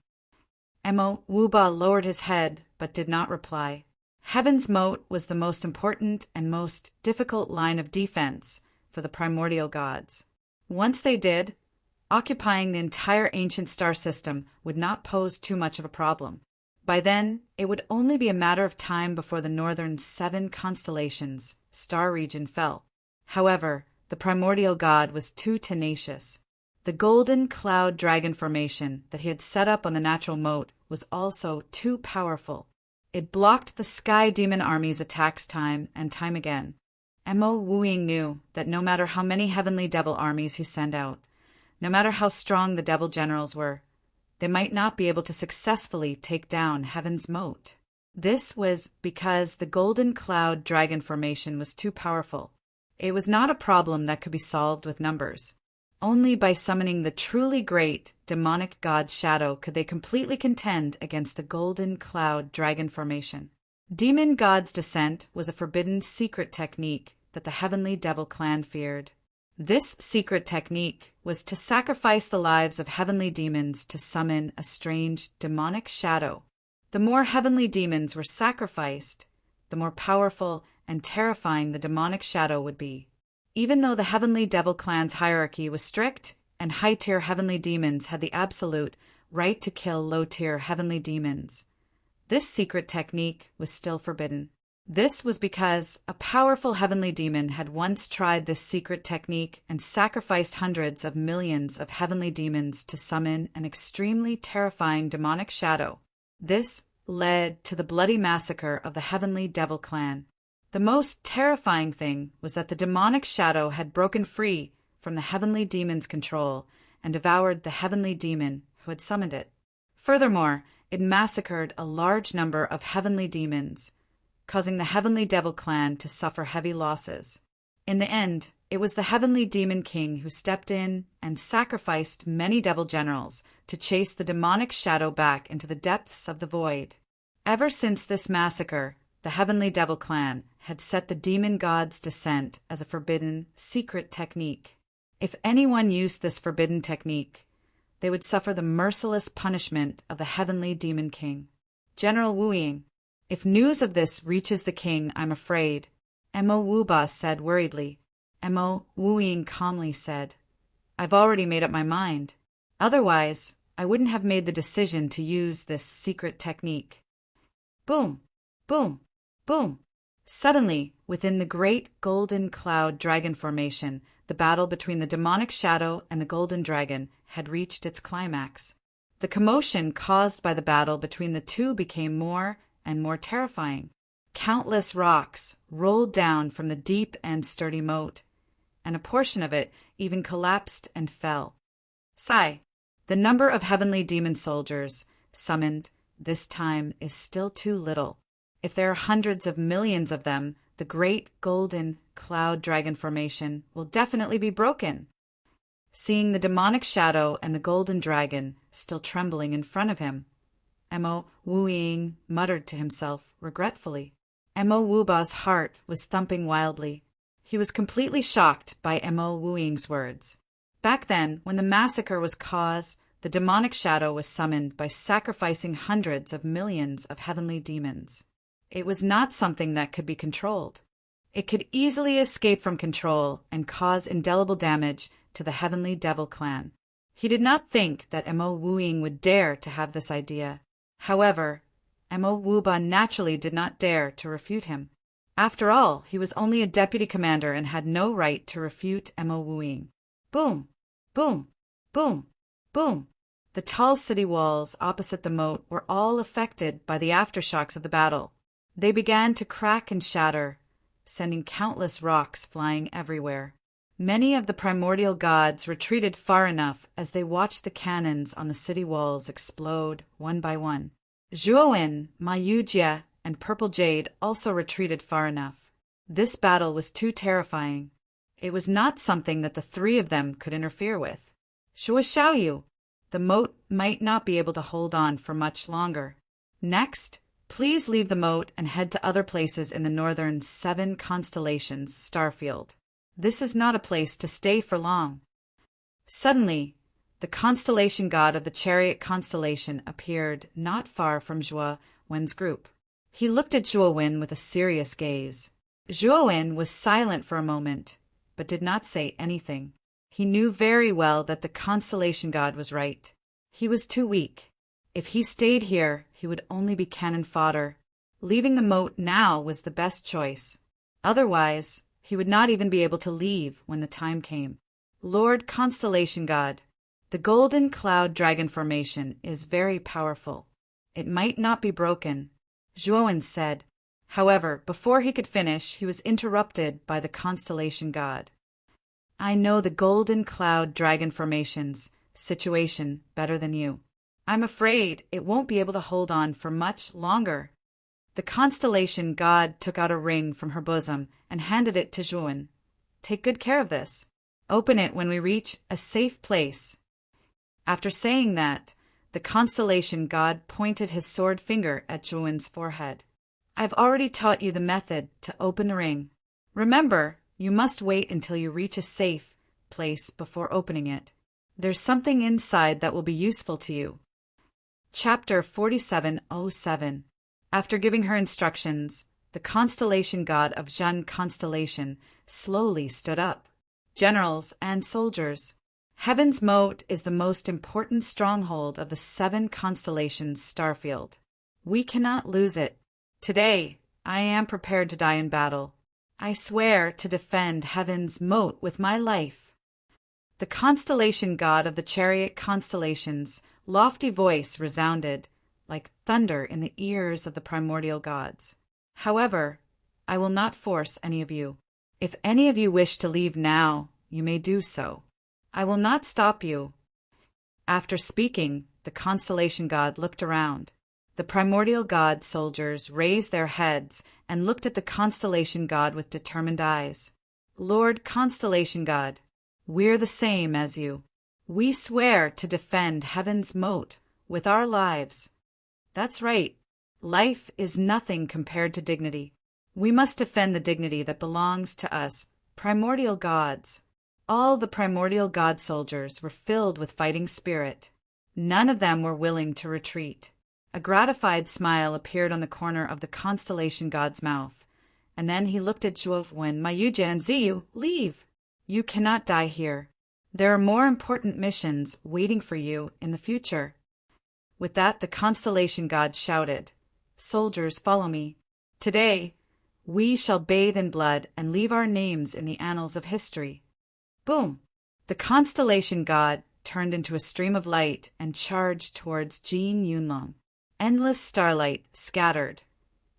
Mo Wuba lowered his head but did not reply. Heaven's moat was the most important and most difficult line of defense for the primordial gods. Once they did, occupying the entire ancient star system would not pose too much of a problem. By then, it would only be a matter of time before the northern 7 constellations star region fell. However, the primordial god was too tenacious. The Golden Cloud Dragon Formation that he had set up on the natural moat was also too powerful. It blocked the Sky Demon Army's attacks time and time again. Mo Wuying knew that no matter how many heavenly devil armies he sent out, no matter how strong the devil generals were, they might not be able to successfully take down Heaven's moat. This was because the Golden Cloud Dragon Formation was too powerful. It was not a problem that could be solved with numbers. Only by summoning the truly great demonic god Shadow could they completely contend against the Golden Cloud Dragon Formation. Demon God's Descent was a forbidden secret technique that the Heavenly Devil Clan feared. This secret technique was to sacrifice the lives of heavenly demons to summon a strange demonic shadow. The more heavenly demons were sacrificed, the more powerful and terrifying the demonic shadow would be. Even though the Heavenly Devil Clan's hierarchy was strict, and high-tier heavenly demons had the absolute right to kill low-tier heavenly demons. This secret technique was still forbidden. This was because a powerful heavenly demon had once tried this secret technique and sacrificed hundreds of millions of heavenly demons to summon an extremely terrifying demonic shadow. This led to the bloody massacre of the heavenly devil clan. The most terrifying thing was that the demonic shadow had broken free from the heavenly demon's control and devoured the heavenly demon who had summoned it. Furthermore, it massacred a large number of heavenly demons, causing the heavenly devil clan to suffer heavy losses. In the end, it was the heavenly demon king who stepped in and sacrificed many devil generals to chase the demonic shadow back into the depths of the void. Ever since this massacre, the heavenly devil clan had set the demon god's descent as a forbidden, secret technique. If anyone used this forbidden technique, they would suffer the merciless punishment of the heavenly demon king. General Wu Ying, if news of this reaches the king, I'm afraid, Mo Wuba said worriedly. Mo Wu Ying calmly said, I've already made up my mind. Otherwise, I wouldn't have made the decision to use this secret technique. Boom! Boom! Boom! Suddenly, within the great golden cloud dragon formation, the battle between the demonic shadow and the golden dragon had reached its climax. The commotion caused by the battle between the two became more and more terrifying. Countless rocks rolled down from the deep and sturdy moat, and a portion of it even collapsed and fell. Sigh, the number of heavenly demon soldiers summoned this time is still too little. If there are hundreds of millions of them, the great golden cloud dragon formation will definitely be broken. Seeing the demonic shadow and the golden dragon still trembling in front of him, Mo Wu Ying muttered to himself regretfully. Mo Wuba's heart was thumping wildly. He was completely shocked by Mo Wu Ying's words. Back then, when the massacre was caused, the demonic shadow was summoned by sacrificing hundreds of millions of heavenly demons. It was not something that could be controlled. It could easily escape from control and cause indelible damage to the heavenly devil clan. He did not think that Mo Wu Ying would dare to have this idea. However, Mo Wuba naturally did not dare to refute him. After all, he was only a deputy commander and had no right to refute Mo Wu Ying. Boom! Boom! Boom! Boom! The tall city walls opposite the moat were all affected by the aftershocks of the battle. They began to crack and shatter, sending countless rocks flying everywhere. Many of the primordial gods retreated far enough as they watched the cannons on the city walls explode one by one. Zhuowen, Ma Yujie, and Purple Jade also retreated far enough. This battle was too terrifying. It was not something that the three of them could interfere with. Shuo Xiaoyu, the moat might not be able to hold on for much longer. Next, please leave the moat and head to other places in the northern 7 constellations starfield. This is not a place to stay for long. Suddenly, the constellation god of the chariot constellation appeared not far from Zhuo Wen's group. He looked at Zhuo Wen with a serious gaze. Zhuo Wen was silent for a moment, but did not say anything. He knew very well that the constellation god was right. He was too weak. If he stayed here, he would only be cannon fodder. Leaving the moat now was the best choice. Otherwise, he would not even be able to leave when the time came. Lord Constellation God, the golden cloud dragon formation is very powerful. It might not be broken, Zhuowen said. However, before he could finish, he was interrupted by the constellation god. I know the golden cloud dragon formation's situation better than you. I'm afraid it won't be able to hold on for much longer. The constellation god took out a ring from her bosom and handed it to Zhuowen. Take good care of this. Open it when we reach a safe place. After saying that, the constellation god pointed his sword finger at Zhuowen's forehead. I've already taught you the method to open the ring. Remember, you must wait until you reach a safe place before opening it. There's something inside that will be useful to you. Chapter 4707. After giving her instructions, the constellation god of Zhen Constellation slowly stood up. Generals and soldiers, Heaven's moat is the most important stronghold of the 7 constellations starfield. We cannot lose it. Today, I am prepared to die in battle. I swear to defend Heaven's moat with my life. The constellation god of the chariot constellations' lofty voice resounded like thunder in the ears of the primordial gods. However, I will not force any of you. If any of you wish to leave now, you may do so. I will not stop you. After speaking, the constellation god looked around. The primordial god soldiers raised their heads and looked at the constellation god with determined eyes. Lord Constellation God, we're the same as you. We swear to defend Heaven's moat with our lives. That's right. Life is nothing compared to dignity. We must defend the dignity that belongs to us, primordial gods. All the primordial god soldiers were filled with fighting spirit. None of them were willing to retreat. A gratified smile appeared on the corner of the constellation god's mouth, and then he looked at Zhuowen, Mayuja, and Ziyu. Leave! You cannot die here. There are more important missions waiting for you in the future. With that, the constellation god shouted, Soldiers, follow me. Today, we shall bathe in blood and leave our names in the annals of history. Boom! The constellation god turned into a stream of light and charged towards Jin Yunlong. Endless starlight scattered,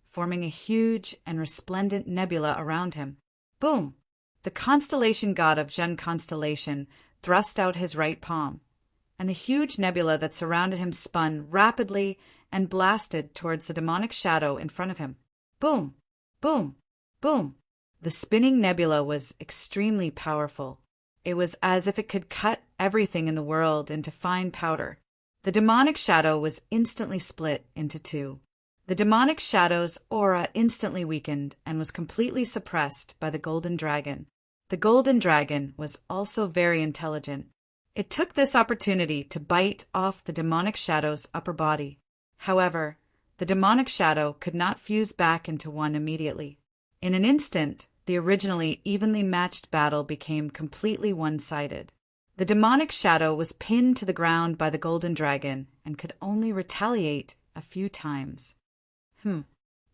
forming a huge and resplendent nebula around him. Boom! The constellation god of Zhen constellation thrust out his right palm, and the huge nebula that surrounded him spun rapidly and blasted towards the demonic shadow in front of him. Boom! Boom! Boom! The spinning nebula was extremely powerful. It was as if it could cut everything in the world into fine powder. The demonic shadow was instantly split into 2. The demonic shadow's aura instantly weakened and was completely suppressed by the golden dragon. The golden dragon was also very intelligent. It took this opportunity to bite off the demonic shadow's upper body. However, the demonic shadow could not fuse back into one immediately. In an instant, the originally evenly matched battle became completely one-sided. The demonic shadow was pinned to the ground by the golden dragon and could only retaliate a few times.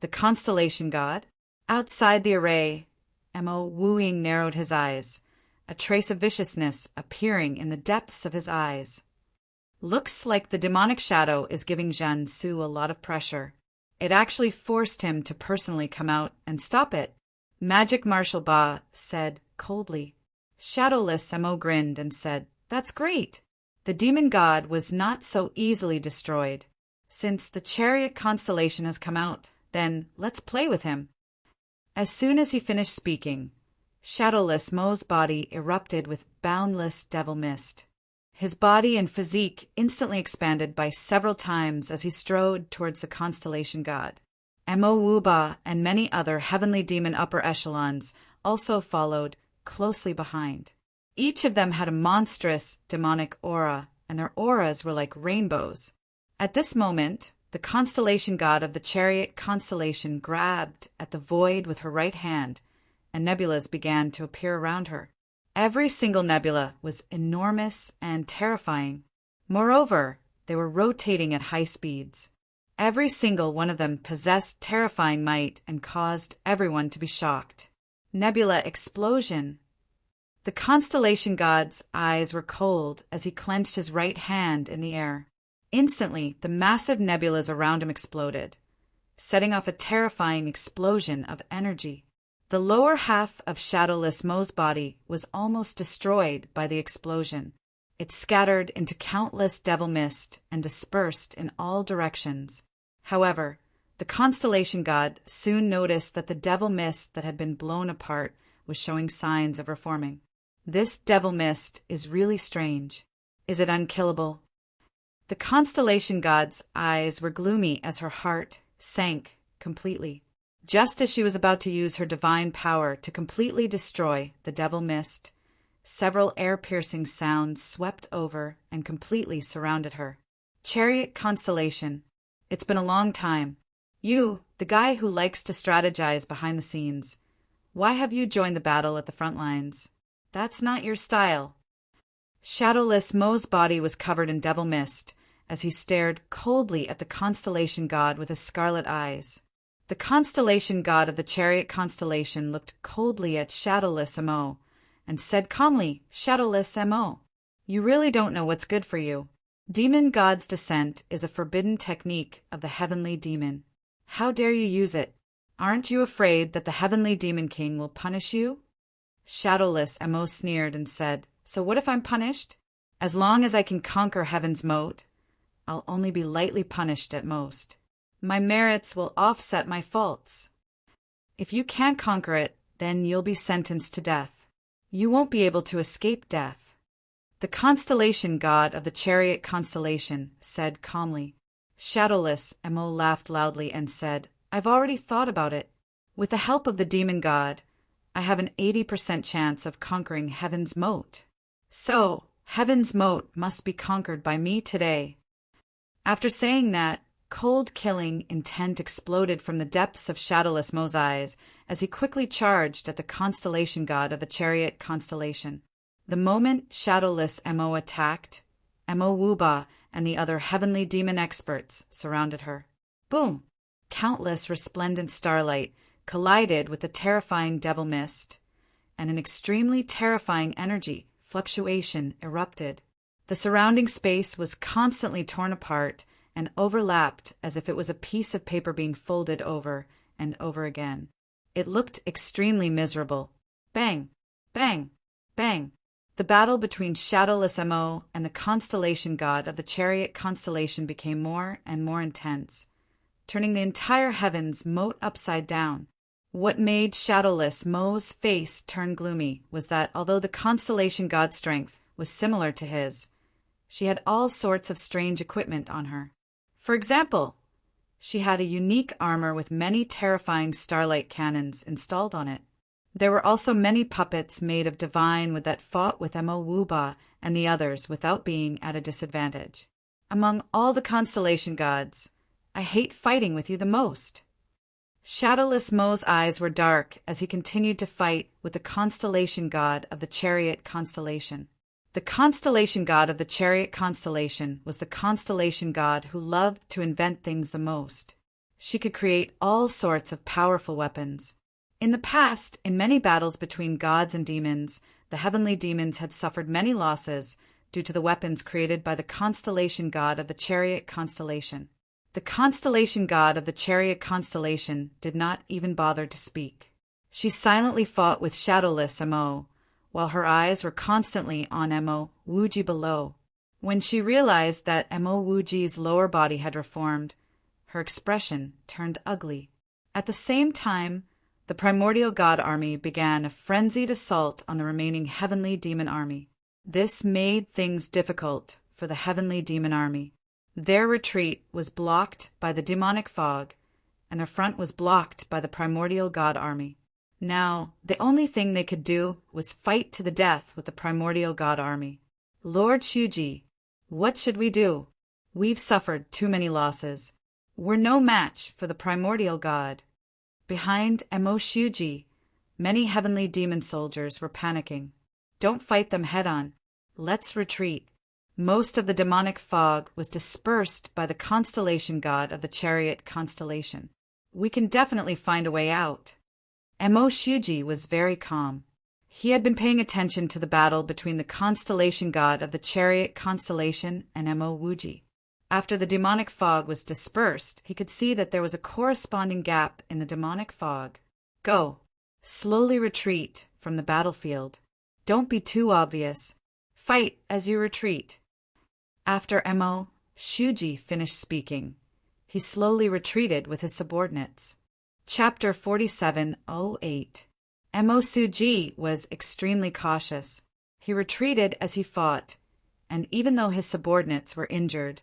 The constellation god? Outside the array, Mo Wooing narrowed his eyes, a trace of viciousness appearing in the depths of his eyes. Looks like the demonic shadow is giving Zhen Su a lot of pressure. It actually forced him to personally come out and stop it. Magic Marshal Ba said coldly. Shadowless Mo grinned and said, That's great. The demon god was not so easily destroyed. Since the chariot constellation has come out, then let's play with him. As soon as he finished speaking, Shadowless Mo's body erupted with boundless devil mist. His body and physique instantly expanded by several times as he strode towards the constellation god. Mo Wuba and many other heavenly demon upper echelons also followed closely behind. Each of them had a monstrous demonic aura, and their auras were like rainbows. At this moment, the constellation god of the chariot constellation grabbed at the void with her right hand, and nebulas began to appear around her. Every single nebula was enormous and terrifying. Moreover, they were rotating at high speeds. Every single one of them possessed terrifying might and caused everyone to be shocked. Nebula explosion. The constellation god's eyes were cold as he clenched his right hand in the air. Instantly, the massive nebulas around him exploded, setting off a terrifying explosion of energy. The lower half of Shadowless Mo's body was almost destroyed by the explosion. It scattered into countless devil mist and dispersed in all directions. However, the constellation god soon noticed that the devil mist that had been blown apart was showing signs of reforming. This devil mist is really strange. Is it unkillable? The constellation god's eyes were gloomy as her heart sank completely. Just as she was about to use her divine power to completely destroy the devil mist, several air-piercing sounds swept over and completely surrounded her. Chariot constellation. It's been a long time. You, the guy who likes to strategize behind the scenes. Why have you joined the battle at the front lines? That's not your style. Shadowless Mo's body was covered in devil mist as he stared coldly at the constellation god with his scarlet eyes. The constellation god of the chariot constellation looked coldly at Shadowless Mo and said calmly, "Shadowless Mo, you really don't know what's good for you. Demon God's descent is a forbidden technique of the heavenly demon. How dare you use it? Aren't you afraid that the heavenly demon king will punish you?" Shadowless Mo sneered and said, "So what if I'm punished? As long as I can conquer heaven's moat, I'll only be lightly punished at most. My merits will offset my faults. If you can't conquer it, then you'll be sentenced to death. You won't be able to escape death." The constellation god of the chariot constellation said calmly. Shadowless Mo laughed loudly and said, "I've already thought about it. With the help of the demon god, I have an 80% chance of conquering heaven's moat. So, heaven's moat must be conquered by me today." After saying that, cold killing intent exploded from the depths of Shadowless Mo's eyes as he quickly charged at the constellation god of the chariot constellation. The moment Shadowless Mo attacked, Mo Wuba and the other heavenly demon experts surrounded her. Boom! Countless resplendent starlight collided with the terrifying devil mist, and an extremely terrifying energy fluctuation erupted. The surrounding space was constantly torn apart and overlapped as if it was a piece of paper being folded over and over again. It looked extremely miserable. Bang! Bang! Bang! The battle between Shadowless Mo and the constellation god of the chariot constellation became more and more intense, turning the entire heavens moat upside down. What made Shadowless Mo's face turn gloomy was that although the constellation god's strength was similar to his, she had all sorts of strange equipment on her. For example, she had a unique armor with many terrifying starlight cannons installed on it. There were also many puppets made of divine that fought with Mo Wuba and the others without being at a disadvantage. Among all the constellation gods, I hate fighting with you the most. Shadowless Mo's eyes were dark as he continued to fight with the constellation god of the chariot constellation. The constellation god of the chariot constellation was the constellation god who loved to invent things the most. She could create all sorts of powerful weapons. In the past, in many battles between gods and demons, the heavenly demons had suffered many losses due to the weapons created by the constellation god of the chariot constellation. The constellation god of the chariot constellation did not even bother to speak. She silently fought with Shadowless Mo, while her eyes were constantly on Mo Wuji below. When she realized that Mo Wuji's lower body had reformed, her expression turned ugly. At the same time, the primordial god army began a frenzied assault on the remaining heavenly demon army. This made things difficult for the heavenly demon army. Their retreat was blocked by the demonic fog, and their front was blocked by the primordial god army. Now, the only thing they could do was fight to the death with the primordial god army. "Lord Shuji, what should we do? We've suffered too many losses. We're no match for the primordial god." Behind Mo Shuji, many heavenly demon soldiers were panicking. "Don't fight them head-on. Let's retreat." Most of the demonic fog was dispersed by the constellation god of the chariot constellation. "We can definitely find a way out." Mo Shuji was very calm. He had been paying attention to the battle between the constellation god of the chariot constellation and Mo Wuji. After the demonic fog was dispersed, he could see that there was a corresponding gap in the demonic fog. "Go. Slowly retreat from the battlefield. Don't be too obvious. Fight as you retreat." After Mo Shuji finished speaking, he slowly retreated with his subordinates. Chapter 47:08. Mo Shuji was extremely cautious. He retreated as he fought, and even though his subordinates were injured,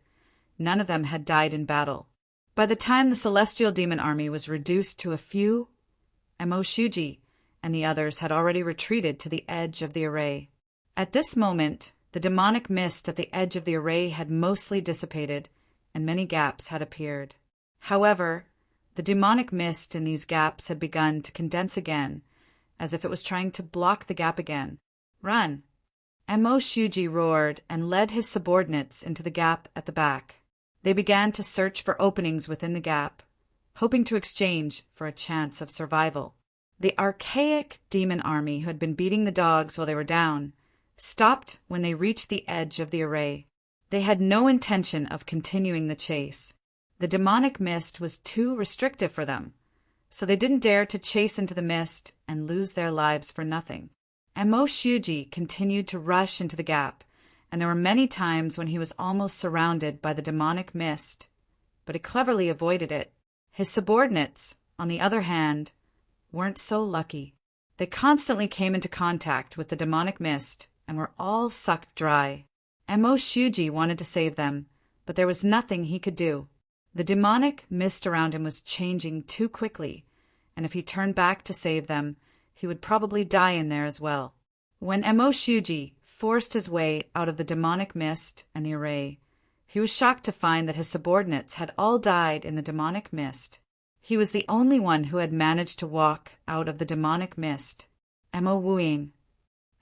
none of them had died in battle. By the time the celestial demon army was reduced to a few, Mo Shuji and the others had already retreated to the edge of the array. At this moment, the demonic mist at the edge of the array had mostly dissipated, and many gaps had appeared. However, the demonic mist in these gaps had begun to condense again, as if it was trying to block the gap again. "Run!" Mo Shuji roared and led his subordinates into the gap at the back. They began to search for openings within the gap, hoping to exchange for a chance of survival. The archaic demon army who had been beating the dogs while they were down stopped when they reached the edge of the array. They had no intention of continuing the chase. The demonic mist was too restrictive for them, so they didn't dare to chase into the mist and lose their lives for nothing. Mo Shuji continued to rush into the gap, and there were many times when he was almost surrounded by the demonic mist, but he cleverly avoided it. His subordinates, on the other hand, weren't so lucky. They constantly came into contact with the demonic mist and were all sucked dry. Mo Shuji wanted to save them, but there was nothing he could do. The demonic mist around him was changing too quickly, and if he turned back to save them, he would probably die in there as well. When Mo Shuji forced his way out of the demonic mist and the array, he was shocked to find that his subordinates had all died in the demonic mist. He was the only one who had managed to walk out of the demonic mist. Mo Wuying.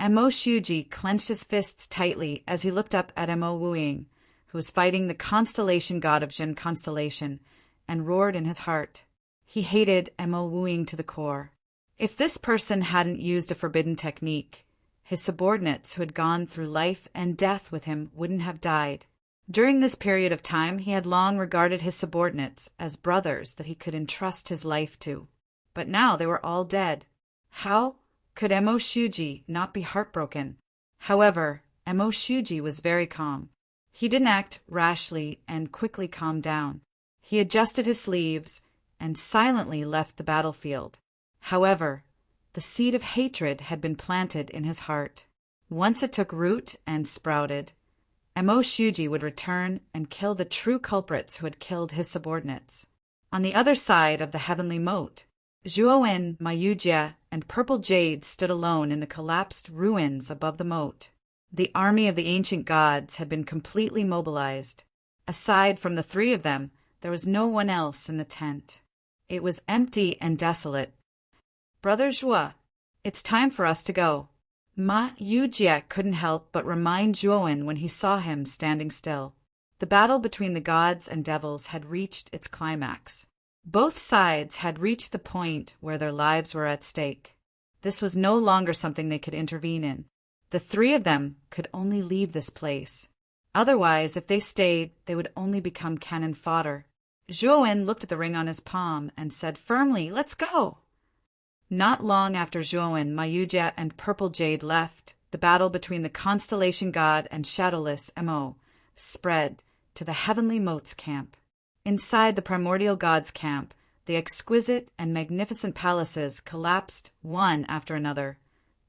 Mo Shuji clenched his fists tightly as he looked up at Mo Wuying, who was fighting the constellation god of Jin constellation, and roared in his heart. He hated Mo Wuying to the core. If this person hadn't used a forbidden technique, his subordinates who had gone through life and death with him wouldn't have died. During this period of time, he had long regarded his subordinates as brothers that he could entrust his life to. But now they were all dead. How could Mo Shuji not be heartbroken? However, Mo Shuji was very calm. He didn't act rashly and quickly calmed down. He adjusted his sleeves and silently left the battlefield. However, the seed of hatred had been planted in his heart. Once it took root and sprouted, Mo Shuji would return and kill the true culprits who had killed his subordinates. On the other side of the heavenly moat, Zhuowen, Mayujia, and Purple Jade stood alone in the collapsed ruins above the moat. The army of the ancient gods had been completely mobilized. Aside from the three of them, there was no one else in the tent. It was empty and desolate. "Brother Zhuo, it's time for us to go." Ma Yujie couldn't help but remind Zhuowen when he saw him standing still. The battle between the gods and devils had reached its climax. Both sides had reached the point where their lives were at stake. This was no longer something they could intervene in. The three of them could only leave this place. Otherwise, if they stayed, they would only become cannon fodder. Zhuowen looked at the ring on his palm and said firmly, "Let's go!" Not long after Zhuowen, Mayujia, and Purple Jade left, the battle between the constellation god and shadowless Mo spread to the heavenly moat's camp. Inside the primordial god's camp, the exquisite and magnificent palaces collapsed one after another,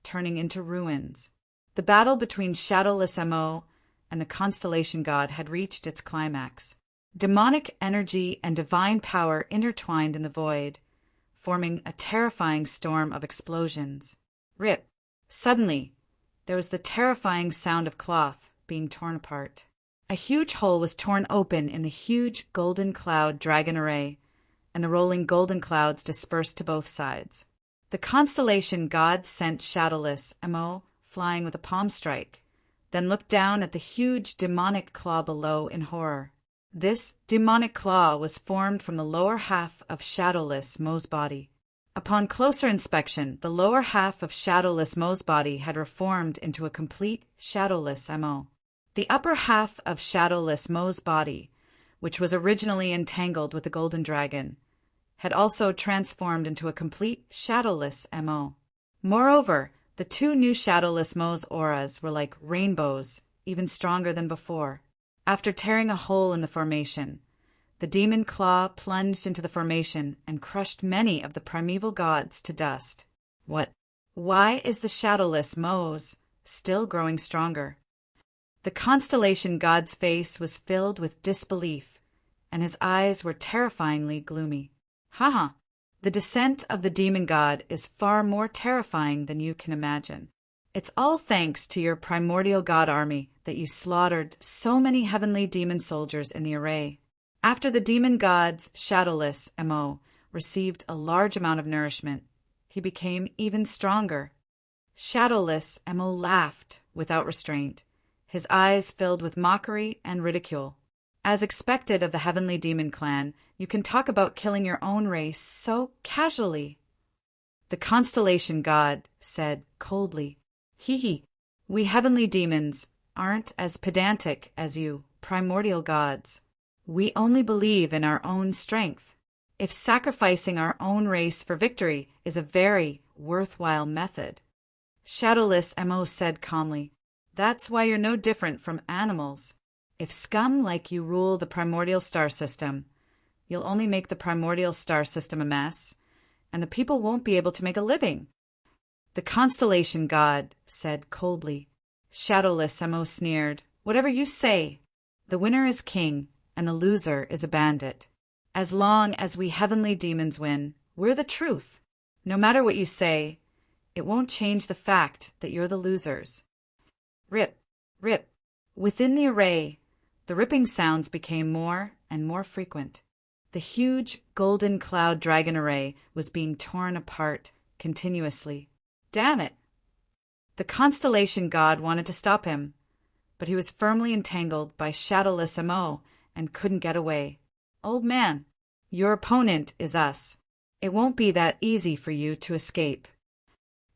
turning into ruins. The battle between shadowless Mo and the constellation god had reached its climax. Demonic energy and divine power intertwined in the void, forming a terrifying storm of explosions. Rip! Suddenly, there was the terrifying sound of cloth being torn apart. A huge hole was torn open in the huge golden cloud dragon array, and the rolling golden clouds dispersed to both sides. The constellation god sent shadowless Mo flying with a palm strike, then looked down at the huge demonic claw below in horror. This demonic claw was formed from the lower half of shadowless Mo's body. Upon closer inspection, the lower half of shadowless Mo's body had reformed into a complete shadowless Mo. The upper half of shadowless Mo's body, which was originally entangled with the golden dragon, had also transformed into a complete shadowless Mo. Moreover, the two new shadowless Mo's auras were like rainbows, even stronger than before. After tearing a hole in the formation, the demon claw plunged into the formation and crushed many of the primeval gods to dust. What? Why is the shadowless Mo's still growing stronger? The constellation god's face was filled with disbelief, and his eyes were terrifyingly gloomy. Haha! The descent of the demon god is far more terrifying than you can imagine. It's all thanks to your primordial god army that you slaughtered so many heavenly demon soldiers in the array. After the demon god's shadowless Mo received a large amount of nourishment, he became even stronger. Shadowless Mo laughed without restraint, his eyes filled with mockery and ridicule. As expected of the Heavenly Demon Clan, you can talk about killing your own race so casually. The Constellation God said coldly, "Hee, we heavenly demons aren't as pedantic as you, primordial gods. We only believe in our own strength. If sacrificing our own race for victory is a very worthwhile method." Shadowless Mo said calmly, "That's why you're no different from animals. If scum like you rule the primordial star system, you'll only make the primordial star system a mess, and the people won't be able to make a living." The Constellation God said coldly. Shadowless Mo sneered, "Whatever you say. The winner is king, and the loser is a bandit. As long as we heavenly demons win, we're the truth. No matter what you say, it won't change the fact that you're the losers." Rip, rip. Within the array, the ripping sounds became more and more frequent. The huge golden cloud dragon array was being torn apart continuously. Damn it! The Constellation God wanted to stop him, but he was firmly entangled by Shadowless Mo and couldn't get away. "Old man, your opponent is us. It won't be that easy for you to escape."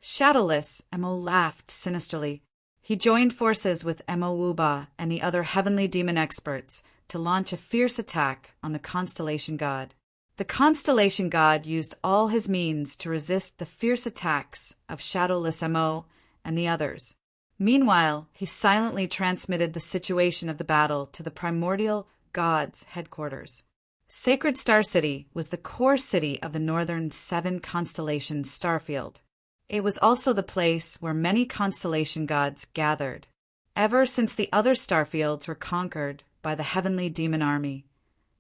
Shadowless Mo laughed sinisterly. He joined forces with Mo Wuba and the other heavenly demon experts to launch a fierce attack on the Constellation God. The Constellation God used all his means to resist the fierce attacks of Shadowless Mo and the others. Meanwhile, he silently transmitted the situation of the battle to the primordial God's headquarters. Sacred Star City was the core city of the northern 7 constellations starfield. It was also the place where many constellation gods gathered. Ever since the other starfields were conquered by the heavenly demon army,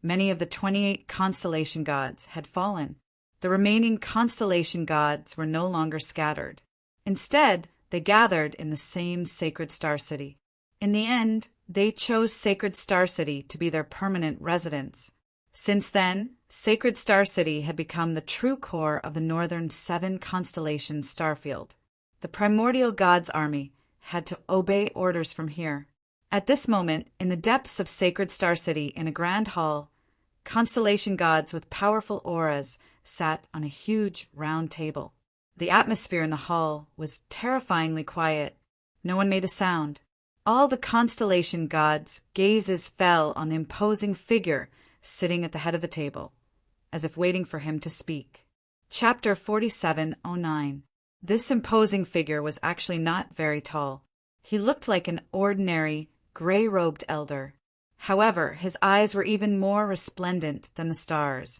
many of the 28 constellation gods had fallen. The remaining constellation gods were no longer scattered. Instead, they gathered in the same Sacred Star City. In the end, they chose Sacred Star City to be their permanent residence. Since then, Sacred Star City had become the true core of the northern 7 constellations starfield. The primordial gods' army had to obey orders from here. At this moment, in the depths of Sacred Star City, in a grand hall, constellation gods with powerful auras sat on a huge round table. The atmosphere in the hall was terrifyingly quiet. No one made a sound. All the constellation gods' gazes fell on the imposing figure sitting at the head of the table, as if waiting for him to speak. Chapter 4709. This imposing figure was actually not very tall. He looked like an ordinary, gray-robed elder. However, his eyes were even more resplendent than the stars,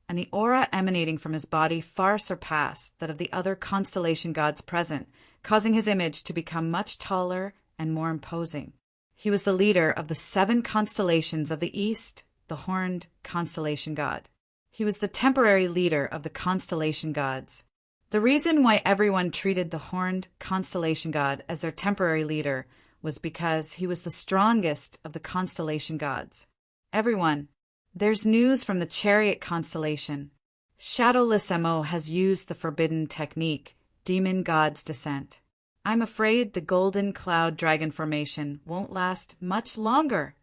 and the aura emanating from his body far surpassed that of the other constellation gods present, causing his image to become much taller and more imposing. He was the leader of the 7 constellations of the East, the Horned Constellation God. He was the temporary leader of the constellation gods. The reason why everyone treated the Horned Constellation God as their temporary leader was because he was the strongest of the constellation gods. "Everyone, there's news from the Chariot constellation. Shadowless Mo has used the forbidden technique, Demon God's Descent. I'm afraid the Golden Cloud Dragon formation won't last much longer."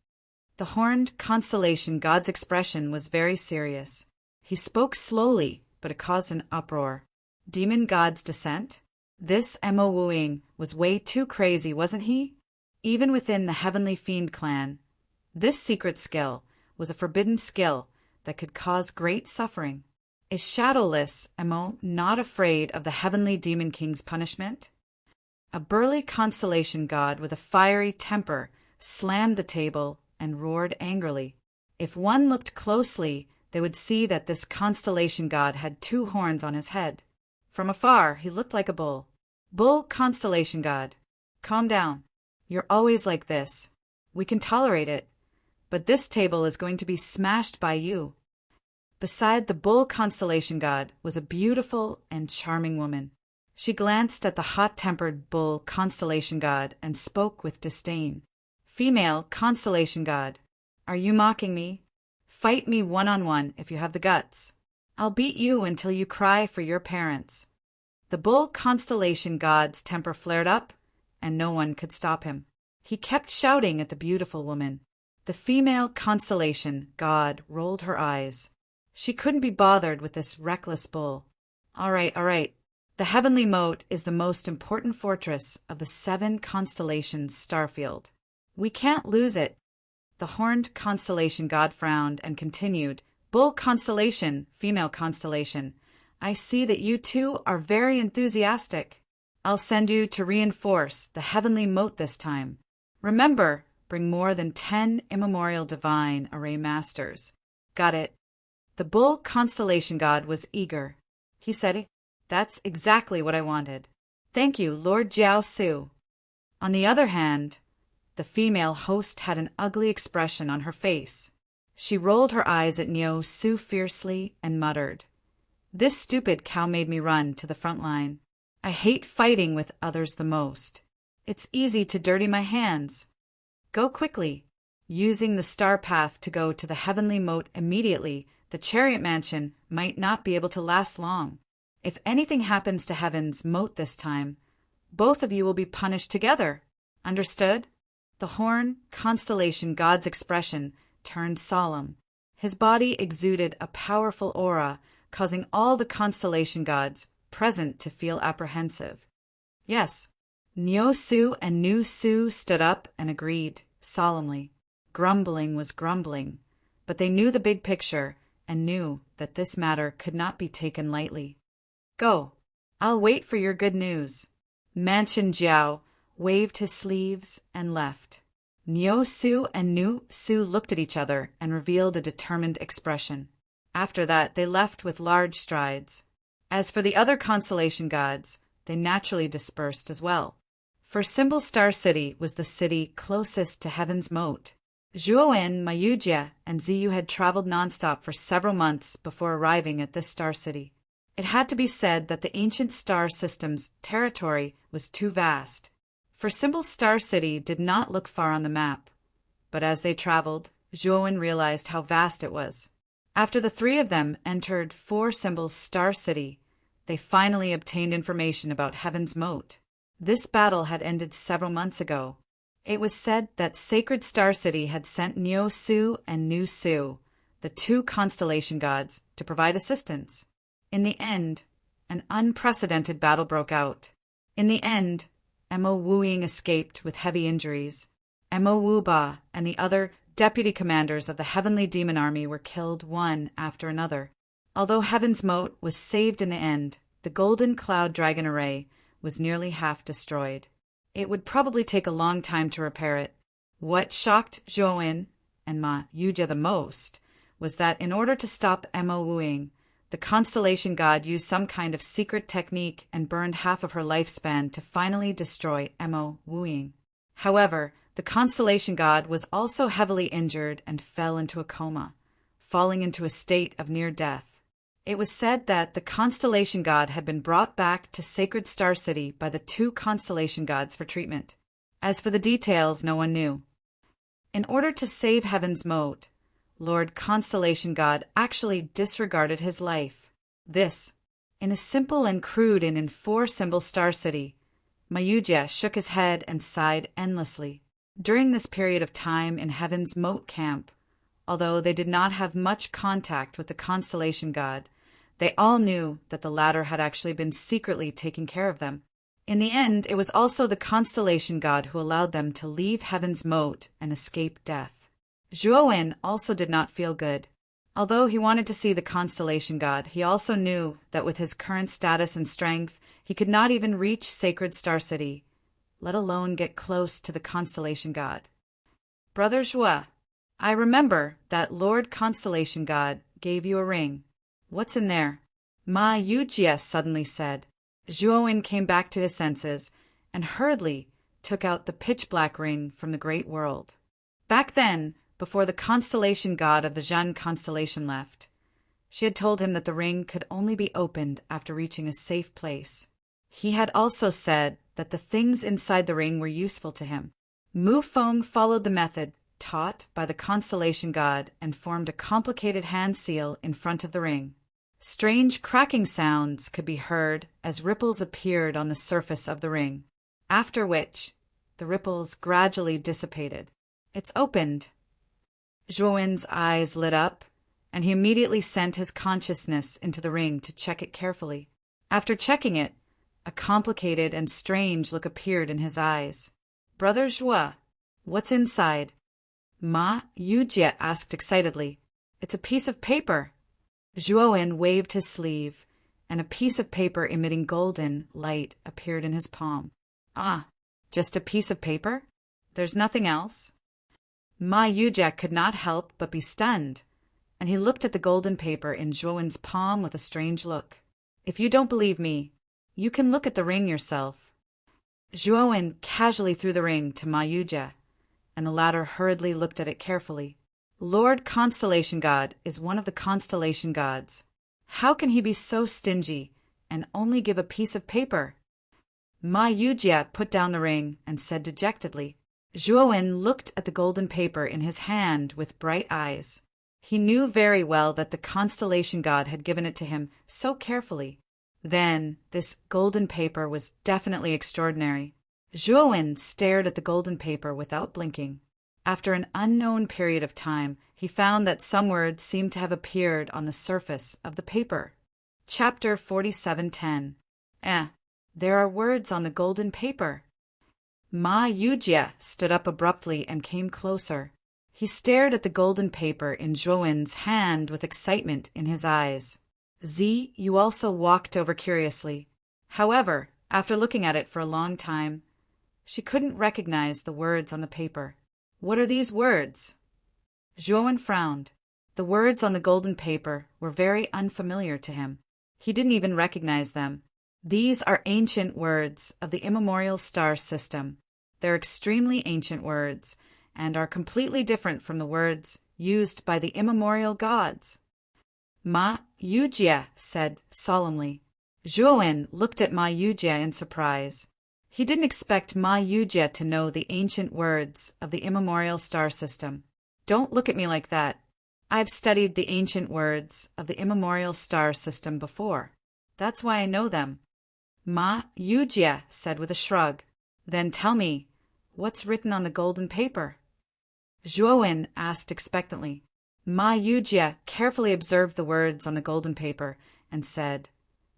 The Horned Constellation God's expression was very serious. He spoke slowly, but it caused an uproar. Demon God's Descent? This Mo Wuing was way too crazy, wasn't he? Even within the Heavenly Fiend clan, this secret skill was a forbidden skill that could cause great suffering. Is Shadowless Mo not afraid of the Heavenly Demon King's punishment? A burly constellation god with a fiery temper slammed the table and roared angrily. If one looked closely, they would see that this constellation god had 2 horns on his head. From afar, he looked like a bull. "Bull constellation god, calm down. You're always like this. We can tolerate it, but this table is going to be smashed by you." Beside the bull constellation god was a beautiful and charming woman. She glanced at the hot-tempered bull constellation god and spoke with disdain. "Female constellation god, are you mocking me? Fight me one-on-one if you have the guts. I'll beat you until you cry for your parents." The bull constellation god's temper flared up, and no one could stop him. He kept shouting at the beautiful woman. The female constellation god rolled her eyes. She couldn't be bothered with this reckless bull. All right. The heavenly moat is the most important fortress of the 7 constellations starfield. We can't lose it. The horned constellation god frowned and continued, Bull constellation, female constellation, I see that you two are very enthusiastic. I'll send you to reinforce the heavenly moat this time. Remember, bring more than 10 immemorial divine array masters. Got it. The bull constellation god was eager. He said, That's exactly what I wanted. Thank you, Lord Jiao Su. On the other hand, the female host had an ugly expression on her face. She rolled her eyes at Niu Su fiercely and muttered, This stupid cow made me run to the front line. I hate fighting with others the most. It's easy to dirty my hands. Go quickly. Using the star path to go to the heavenly moat immediately, the chariot mansion might not be able to last long. If anything happens to heaven's moat this time, both of you will be punished together. Understood? The horn constellation god's expression turned solemn. His body exuded a powerful aura, causing all the constellation gods present to feel apprehensive. Yes, Niu Su and Nu Su stood up and agreed, solemnly. Grumbling was grumbling, but they knew the big picture and knew that this matter could not be taken lightly. Go. I'll wait for your good news. Mansion Jiao waved his sleeves and left. Niu Su and Nu Su looked at each other and revealed a determined expression. After that, they left with large strides. As for the other constellation gods, they naturally dispersed as well. For Symbol Star City was the city closest to Heaven's Moat. Zhuowen, Mayujia, and Ziyu had traveled nonstop for several months before arriving at this star city. It had to be said that the ancient star system's territory was too vast. For Symbol Star City did not look far on the map, but as they traveled, Zhuowen realized how vast it was. After the three of them entered 4 Symbols Star City, they finally obtained information about Heaven's Moat. This battle had ended several months ago. It was said that Sacred Star City had sent Niu Su and Nu Su, the 2 constellation gods, to provide assistance. In the end, an unprecedented battle broke out. In the end, Mo Wu Ying escaped with heavy injuries. Mo Wu Ba and the other deputy commanders of the Heavenly Demon Army were killed one after another. Although Heaven's Moat was saved in the end, the Golden Cloud Dragon Array was nearly half destroyed. It would probably take a long time to repair it. What shocked Zhuowen and Ma Yujia the most was that in order to stop Mo Wu Ying, the constellation god used some kind of secret technique and burned half of her lifespan to finally destroy Mo Wu Ying. However, the constellation god was also heavily injured and fell into a coma, falling into a state of near death. It was said that the constellation god had been brought back to Sacred Star City by the 2 constellation gods for treatment. As for the details, no one knew. In order to save Heaven's Moat, Lord Constellation God actually disregarded his life. This, in a simple and crude inn in 4 Symbol Star City, Mayujia shook his head and sighed endlessly. During this period of time in Heaven's Moat camp, although they did not have much contact with the constellation god, they all knew that the latter had actually been secretly taking care of them. In the end, it was also the constellation god who allowed them to leave Heaven's Moat and escape death. Zhuowen also did not feel good. Although he wanted to see the constellation god, he also knew that with his current status and strength, he could not even reach Sacred Star City, let alone get close to the constellation god. Brother Zhuo, I remember that Lord Constellation God gave you a ring. What's in there? Ma Yujia suddenly said. Zhuowen came back to his senses and hurriedly took out the pitch-black ring from the great world. Back then, before the constellation god of the Zhen constellation left, she had told him that the ring could only be opened after reaching a safe place. He had also said that the things inside the ring were useful to him. Mu Feng followed the method taught by the constellation god and formed a complicated hand seal in front of the ring. Strange cracking sounds could be heard as ripples appeared on the surface of the ring, after which the ripples gradually dissipated. It's opened. Zhuowen's eyes lit up, and he immediately sent his consciousness into the ring to check it carefully. After checking it, a complicated and strange look appeared in his eyes. "Brother Zhuo, what's inside?" Ma Yujie asked excitedly. "It's a piece of paper." Zhuowen waved his sleeve, and a piece of paper emitting golden light appeared in his palm. "Ah, just a piece of paper? There's nothing else?" Ma Yujie could not help but be stunned, and he looked at the golden paper in Zhuowen's palm with a strange look. "If you don't believe me, you can look at the ring yourself." Zhuowen casually threw the ring to Ma Yujie, and the latter hurriedly looked at it carefully. Lord Constellation God is one of the constellation gods. How can he be so stingy and only give a piece of paper? Ma Yujie put down the ring and said dejectedly. Zhuowen looked at the golden paper in his hand with bright eyes. He knew very well that the constellation god had given it to him so carefully. Then this golden paper was definitely extraordinary. Zhuowen stared at the golden paper without blinking. After an unknown period of time, he found that some words seemed to have appeared on the surface of the paper. Chapter 47:10. There are words on the golden paper. Ma Yujie stood up abruptly and came closer. He stared at the golden paper in Zhuowen's hand with excitement in his eyes. Yu also walked over curiously. However, after looking at it for a long time, she couldn't recognize the words on the paper. "What are these words?" Zhuowen frowned. The words on the golden paper were very unfamiliar to him. He didn't even recognize them. These are ancient words of the immemorial star system. They're extremely ancient words, and are completely different from the words used by the immemorial gods. Ma Yujie said solemnly. Zhuowen looked at Ma Yujie in surprise. He didn't expect Ma Yujie to know the ancient words of the immemorial star system. "Don't look at me like that. I've studied the ancient words of the immemorial star system before. That's why I know them," Ma Yujie said with a shrug. "Then tell me, what's written on the golden paper?" Zhuowen asked expectantly. Ma Yujie carefully observed the words on the golden paper and said,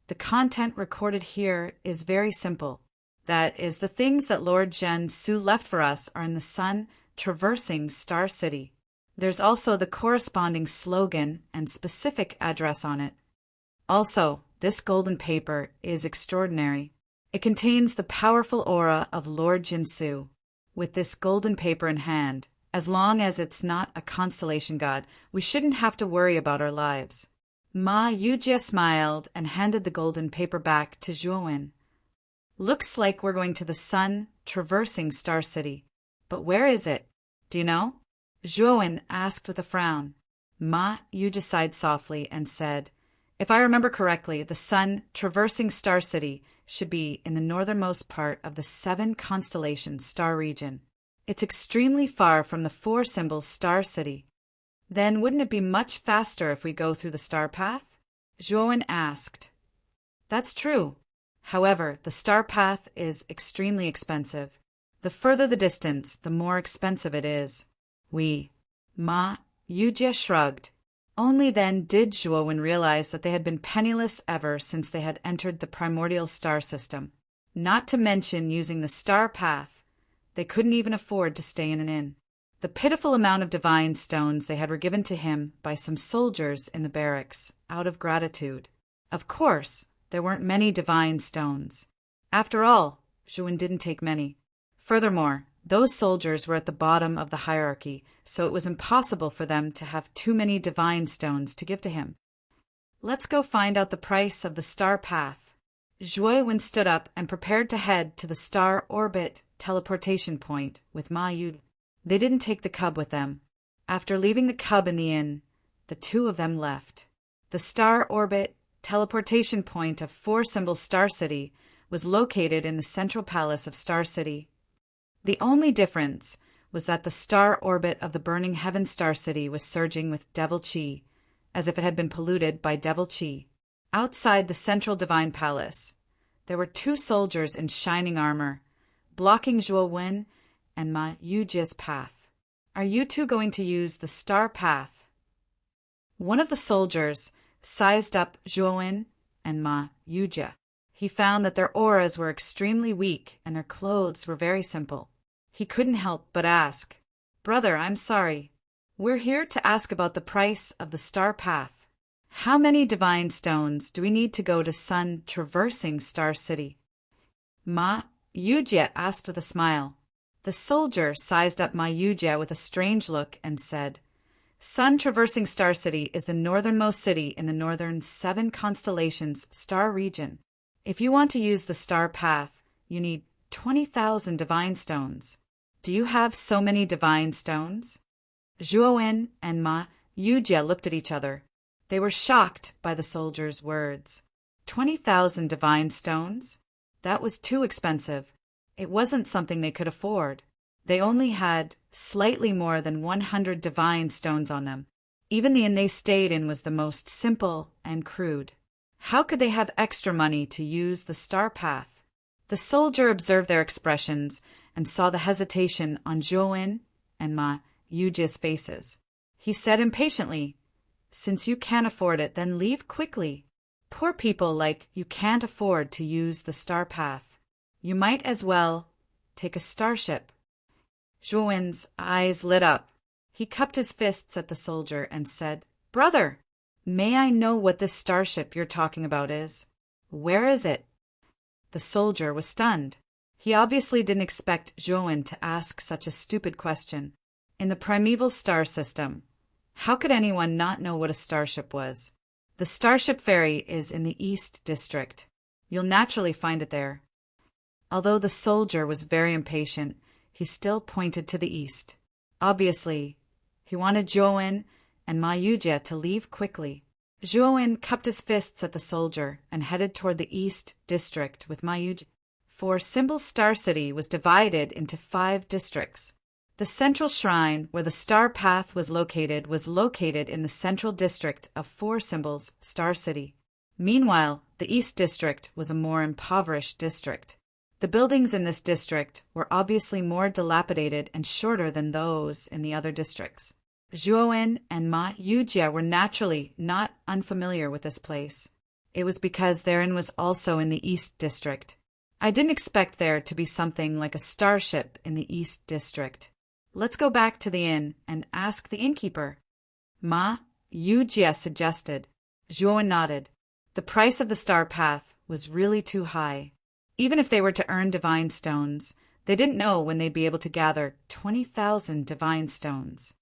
"The content recorded here is very simple. That is, the things that Lord Zhen Su left for us are in the sun traversing Star City. There's also the corresponding slogan and specific address on it. Also, this golden paper is extraordinary. It contains the powerful aura of Lord Jinsu. With this golden paper in hand, as long as it's not a constellation god, we shouldn't have to worry about our lives." Ma Yujie smiled and handed the golden paper back to Zhuowen. "Looks like we're going to the sun traversing Star City. But where is it? Do you know?" Zhuowen asked with a frown. Ma Yujie sighed softly and said, "If I remember correctly, the sun traversing Star City should be in the northernmost part of the 7 constellation star region. It's extremely far from the 4 symbols Star City." "Then wouldn't it be much faster if we go through the star path?" Zhuowen asked. "That's true. However, the star path is extremely expensive. The further the distance, the more expensive it is." Ma Yujie shrugged. Only then did Zhuowen realize that they had been penniless ever since they had entered the primordial star system. Not to mention using the star path, they couldn't even afford to stay in an inn. The pitiful amount of divine stones they had were given to him by some soldiers in the barracks, out of gratitude. Of course, there weren't many divine stones. After all, Zhuowen didn't take many. Furthermore, those soldiers were at the bottom of the hierarchy, so it was impossible for them to have too many divine stones to give to him. "Let's go find out the price of the star path." Zhuowen stood up and prepared to head to the star orbit teleportation point with Ma Yu. They didn't take the cub with them. After leaving the cub in the inn, the two of them left. The star orbit teleportation point of 4 symbol Star City was located in the central palace of Star City. The only difference was that the star orbit of the burning heaven Star City was surging with devil chi, as if it had been polluted by devil chi. Outside the central divine palace, there were two soldiers in shining armor, blocking Zhuo Wen and Ma Yujie's path. Are you two going to use the star path? One of the soldiers sized up Zhuo Wen and Ma Yujie. He found that their auras were extremely weak and their clothes were very simple. He couldn't help but ask, "Brother, I'm sorry. We're here to ask about the price of the star path. How many divine stones do we need to go to Sun traversing Star City?" Ma Yujie asked with a smile. The soldier sized up Ma Yujie with a strange look and said, "Sun traversing Star City is the northernmost city in the northern 7 constellations star region. If you want to use the star path, you need 20,000 divine stones. Do you have so many divine stones?" Zhuo Wen and Ma Yujie looked at each other. They were shocked by the soldier's words. 20,000 divine stones? That was too expensive. It wasn't something they could afford. They only had slightly more than 100 divine stones on them. Even the inn they stayed in was the most simple and crude. How could they have extra money to use the star path? The soldier observed their expressions and saw the hesitation on Zhuo Wen and Ma Yujie's faces. He said impatiently, "Since you can't afford it, then leave quickly. Poor people like you can't afford to use the star path. You might as well take a starship." Zhuo Wen's eyes lit up. He cupped his fists at the soldier and said, "Brother, may I know what this starship you're talking about is? Where is it?" The soldier was stunned. He obviously didn't expect Zhuo Wen to ask such a stupid question. In the primeval star system, how could anyone not know what a starship was? The Starship Ferry is in the East District. You'll naturally find it there. Although the soldier was very impatient, he still pointed to the east. Obviously, he wanted Zhuo Wen and Ma Yujie to leave quickly. Zhuo Wen cupped his fists at the soldier and headed toward the East District with Ma Yujie. For Symbol Star City was divided into 5 districts. The central shrine where the star path was located in the central district of 4 Symbols Star City. Meanwhile, the East District was a more impoverished district. The buildings in this district were obviously more dilapidated and shorter than those in the other districts. Zhuo Wen and Ma Yujie were naturally not unfamiliar with this place. It was because their inn was also in the East District. I didn't expect there to be something like a starship in the East District. Let's go back to the inn and ask the innkeeper. Ma Yujie suggested. Zhuo Wen nodded. The price of the star path was really too high. Even if they were to earn divine stones, they didn't know when they'd be able to gather 20,000 divine stones.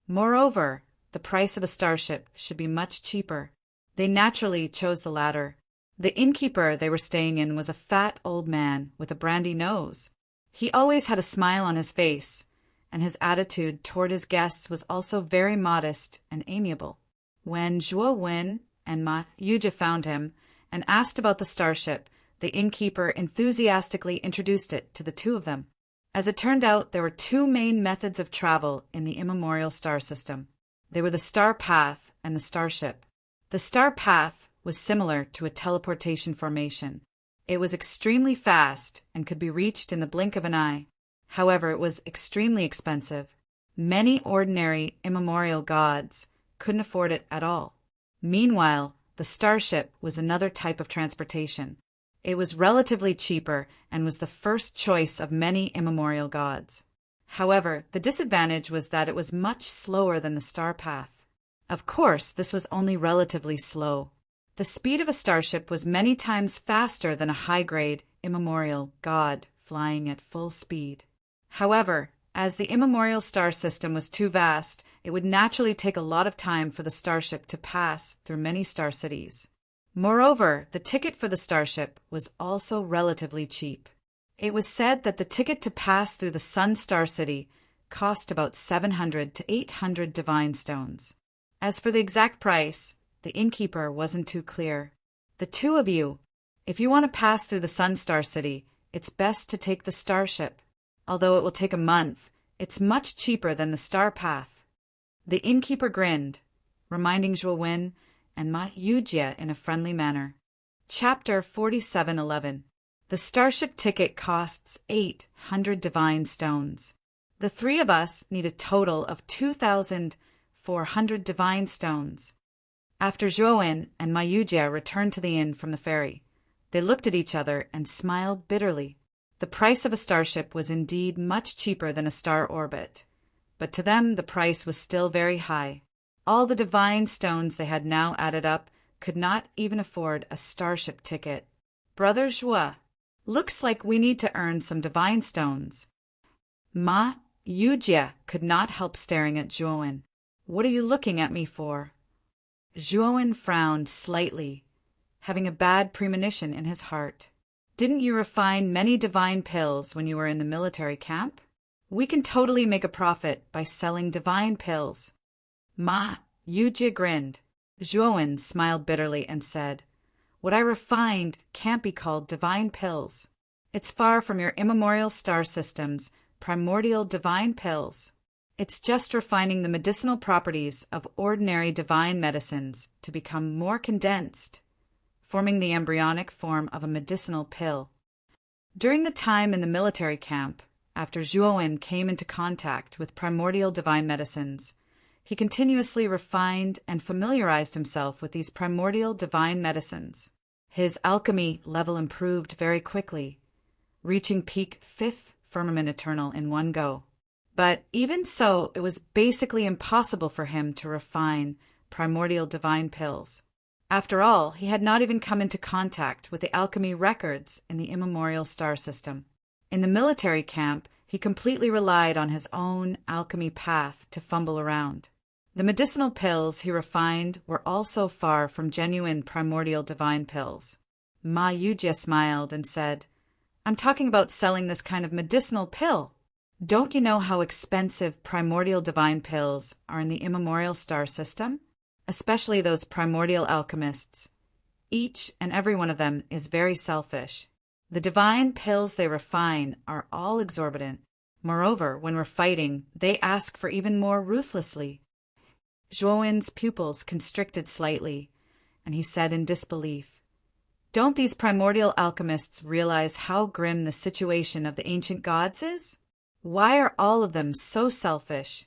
Moreover, the price of a starship should be much cheaper. They naturally chose the latter. The innkeeper they were staying in was a fat old man with a brandy nose. He always had a smile on his face, and his attitude toward his guests was also very modest and amiable. When Zhuo Wen and Ma Yujie found him and asked about the starship, the innkeeper enthusiastically introduced it to the two of them. As it turned out, there were 2 main methods of travel in the immemorial star system. They were the star path and the starship. The star path was similar to a teleportation formation. It was extremely fast and could be reached in the blink of an eye. However, it was extremely expensive. Many ordinary immemorial gods couldn't afford it at all. Meanwhile, the starship was another type of transportation. It was relatively cheaper and was the first choice of many immemorial gods. However, the disadvantage was that it was much slower than the star path. Of course, this was only relatively slow. The speed of a starship was many times faster than a high-grade immemorial god flying at full speed. However, as the immemorial star system was too vast, it would naturally take a lot of time for the starship to pass through many star cities. Moreover, the ticket for the starship was also relatively cheap. It was said that the ticket to pass through the Sun Star City cost about 700 to 800 divine stones. As for the exact price, the innkeeper wasn't too clear. The two of you, if you want to pass through the Sun Star City, it's best to take the starship. Although it will take a month, it's much cheaper than the star path. The innkeeper grinned. reminding Zhuo and Ma Yujie in a friendly manner. Chapter 47:11. The starship ticket costs 800 divine stones. The three of us need a total of 2,400 divine stones. After Zhuo and Ma Yujie returned to the inn from the ferry, they looked at each other and smiled bitterly. The price of a starship was indeed much cheaper than a star orbit, but to them the price was still very high. All the divine stones they had now added up could not even afford a starship ticket. Brother Zhuo, looks like we need to earn some divine stones. Ma Yujie could not help staring at Zhuo. What are you looking at me for? Zhuo frowned slightly, having a bad premonition in his heart. Didn't you refine many divine pills when you were in the military camp? We can totally make a profit by selling divine pills. Ma Yujie grinned. Zhuo smiled bitterly and said, What I refined can't be called divine pills. It's far from your immemorial star system's primordial divine pills. It's just refining the medicinal properties of ordinary divine medicines to become more condensed, forming the embryonic form of a medicinal pill. During the time in the military camp, after Zhuo came into contact with primordial divine medicines, he continuously refined and familiarized himself with these primordial divine medicines. His alchemy level improved very quickly, reaching peak 5th firmament eternal in one go. But even so, it was basically impossible for him to refine primordial divine pills. After all, he had not even come into contact with the alchemy records in the immemorial star system. In the military camp, he completely relied on his own alchemy path to fumble around. The medicinal pills he refined were also far from genuine primordial divine pills. Ma Yujie smiled and said, I'm talking about selling this kind of medicinal pill. Don't you know how expensive primordial divine pills are in the immemorial star system? Especially those primordial alchemists. Each and every one of them is very selfish. The divine pills they refine are all exorbitant. Moreover, when we're fighting, they ask for even more ruthlessly. Zhuo's pupils constricted slightly, and he said in disbelief, Don't these primordial alchemists realize how grim the situation of the ancient gods is? Why are all of them so selfish?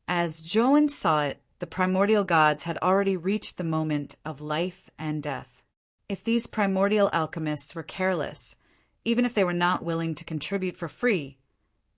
As Zhuo saw it, the primordial gods had already reached the moment of life and death. If these primordial alchemists were careless, even if they were not willing to contribute for free,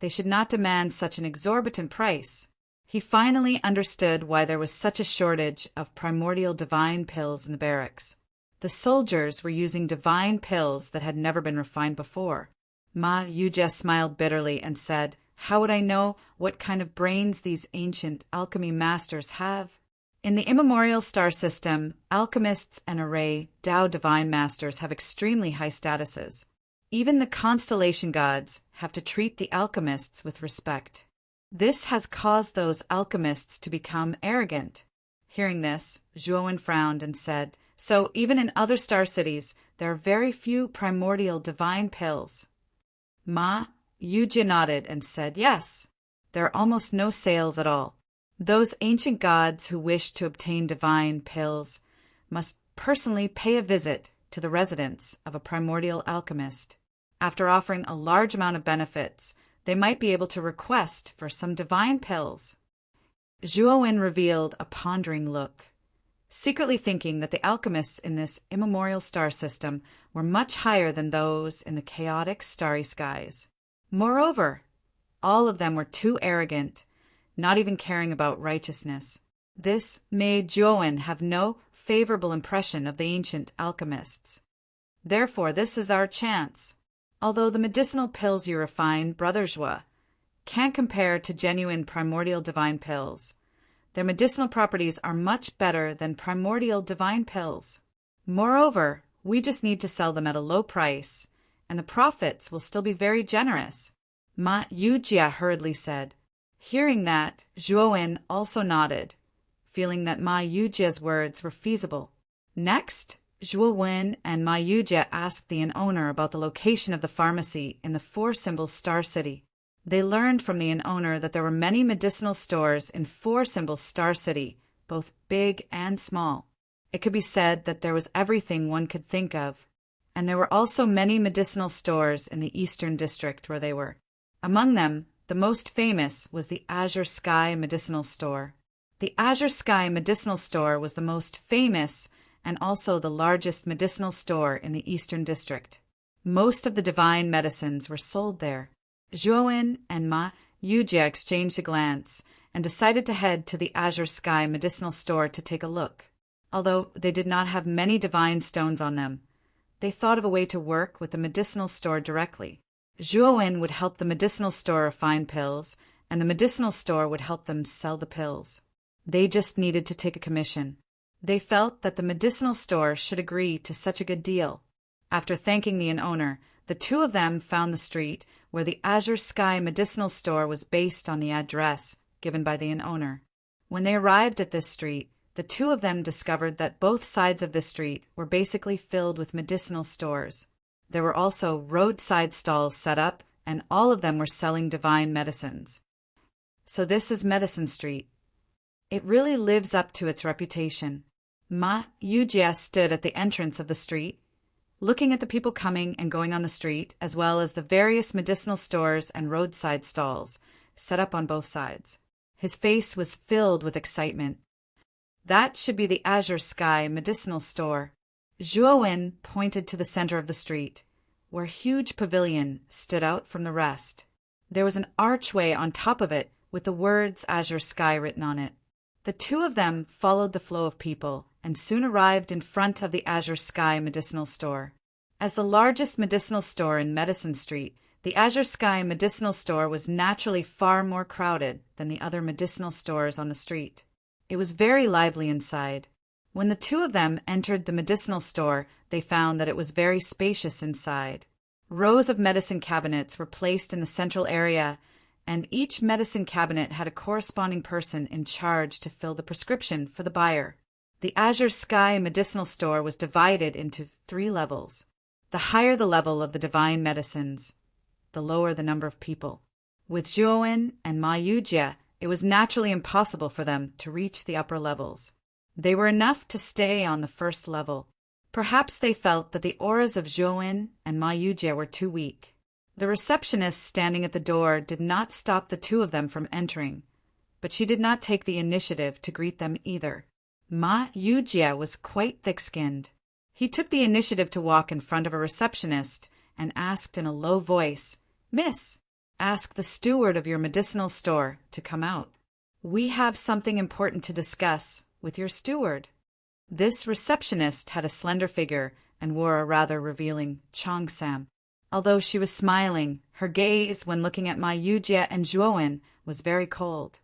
they should not demand such an exorbitant price. He finally understood why there was such a shortage of primordial divine pills in the barracks. The soldiers were using divine pills that had never been refined before. Ma Yujie smiled bitterly and said, How would I know what kind of brains these ancient alchemy masters have? In the immemorial star system, alchemists and array Tao divine masters have extremely high statuses. Even the constellation gods have to treat the alchemists with respect. This has caused those alchemists to become arrogant. Hearing this, Zhuo frowned and said, So even in other star cities, there are very few primordial divine pills. Ma Yujie nodded and said, Yes, there are almost no sales at all. Those ancient gods who wish to obtain divine pills must personally pay a visit to the residence of a primordial alchemist. After offering a large amount of benefits, they might be able to request for some divine pills. Zhuo revealed a pondering look, secretly thinking that the alchemists in this immemorial star system were much higher than those in the chaotic starry skies. Moreover, all of them were too arrogant, not even caring about righteousness. This made Zhuo have no favorable impression of the ancient alchemists. Therefore, this is our chance. Although the medicinal pills you refine, Brother Zhuo, can't compare to genuine primordial divine pills. Their medicinal properties are much better than primordial divine pills. Moreover, we just need to sell them at a low price, and the profits will still be very generous. Ma Yujie hurriedly said. Hearing that, Zhuo also nodded, feeling that Ma Yujie's words were feasible. Next, Zhuo and Ma Yujie asked the inn owner about the location of the pharmacy in the four-symbol Star City. They learned from the inn owner that there were many medicinal stores in four-symbol Star City, both big and small. It could be said that there was everything one could think of, and there were also many medicinal stores in the eastern district where they were. Among them, the most famous was the Azure Sky Medicinal Store. The Azure Sky Medicinal Store was the most famous and also the largest medicinal store in the eastern district. Most of the divine medicines were sold there. Zhuowen and Ma Yujie exchanged a glance and decided to head to the Azure Sky Medicinal Store to take a look. Although they did not have many divine stones on them, they thought of a way to work with the medicinal store directly. Zhuowen would help the medicinal store refine pills, and the medicinal store would help them sell the pills. They just needed to take a commission. They felt that the medicinal store should agree to such a good deal. After thanking the owner, the two of them found the street where the Azure Sky Medicinal Store was based on the address given by the owner. When they arrived at this street, the two of them discovered that both sides of the street were basically filled with medicinal stores. There were also roadside stalls set up, and all of them were selling divine medicines. So this is Medicine Street. It really lives up to its reputation. Ma Yujie stood at the entrance of the street, looking at the people coming and going on the street, as well as the various medicinal stores and roadside stalls set up on both sides. His face was filled with excitement. That should be the Azure Sky Medicinal Store. Zhuowen pointed to the center of the street, where a huge pavilion stood out from the rest. There was an archway on top of it with the words Azure Sky written on it. The two of them followed the flow of people and soon arrived in front of the Azure Sky Medicinal Store. As the largest medicinal store in Medicine Street, the Azure Sky Medicinal Store was naturally far more crowded than the other medicinal stores on the street. It was very lively inside. When the two of them entered the medicinal store, they found that it was very spacious inside. Rows of medicine cabinets were placed in the central area, and each medicine cabinet had a corresponding person in charge to fill the prescription for the buyer. The Azure Sky Medicinal Store was divided into 3 levels. The higher the level of the divine medicines, the lower the number of people. With Zhuowen and Ma Yujie, it was naturally impossible for them to reach the upper levels. They were enough to stay on the first level. Perhaps they felt that the auras of Zhuowen and Ma Yujie were too weak. The receptionist standing at the door did not stop the two of them from entering, but she did not take the initiative to greet them either. Ma Yujie was quite thick-skinned. He took the initiative to walk in front of a receptionist and asked in a low voice, "Miss, ask the steward of your medicinal store to come out. We have something important to discuss with your steward." This receptionist had a slender figure and wore a rather revealing cheongsam. Although she was smiling, her gaze when looking at Ma Yujie and Zhuowen was very cold.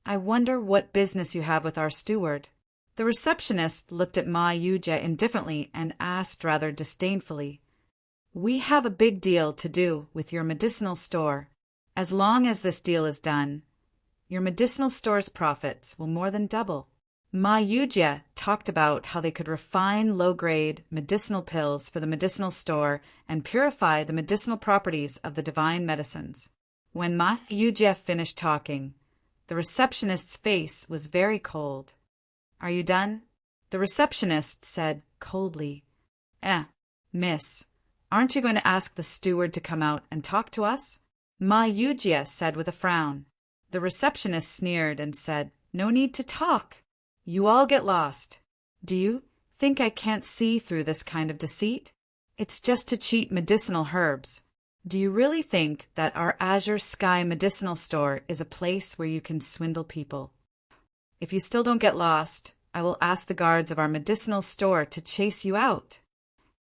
"I wonder what business you have with our steward." The receptionist looked at Ma Yujie indifferently and asked rather disdainfully, "We have a big deal to do with your medicinal store. As long as this deal is done, your medicinal store's profits will more than double." Ma Yujie talked about how they could refine low-grade medicinal pills for the medicinal store and purify the medicinal properties of the divine medicines. When Ma Yujie finished talking, the receptionist's face was very cold. "Are you done?" The receptionist said coldly, Miss, aren't you going to ask the steward to come out and talk to us?" Ma Yujie said with a frown. The receptionist sneered and said, "No need to talk. You all get lost. Do you think I can't see through this kind of deceit? It's just to cheat medicinal herbs. Do you really think that our Azure Sky Medicinal Store is a place where you can swindle people? If you still don't get lost, I will ask the guards of our medicinal store to chase you out."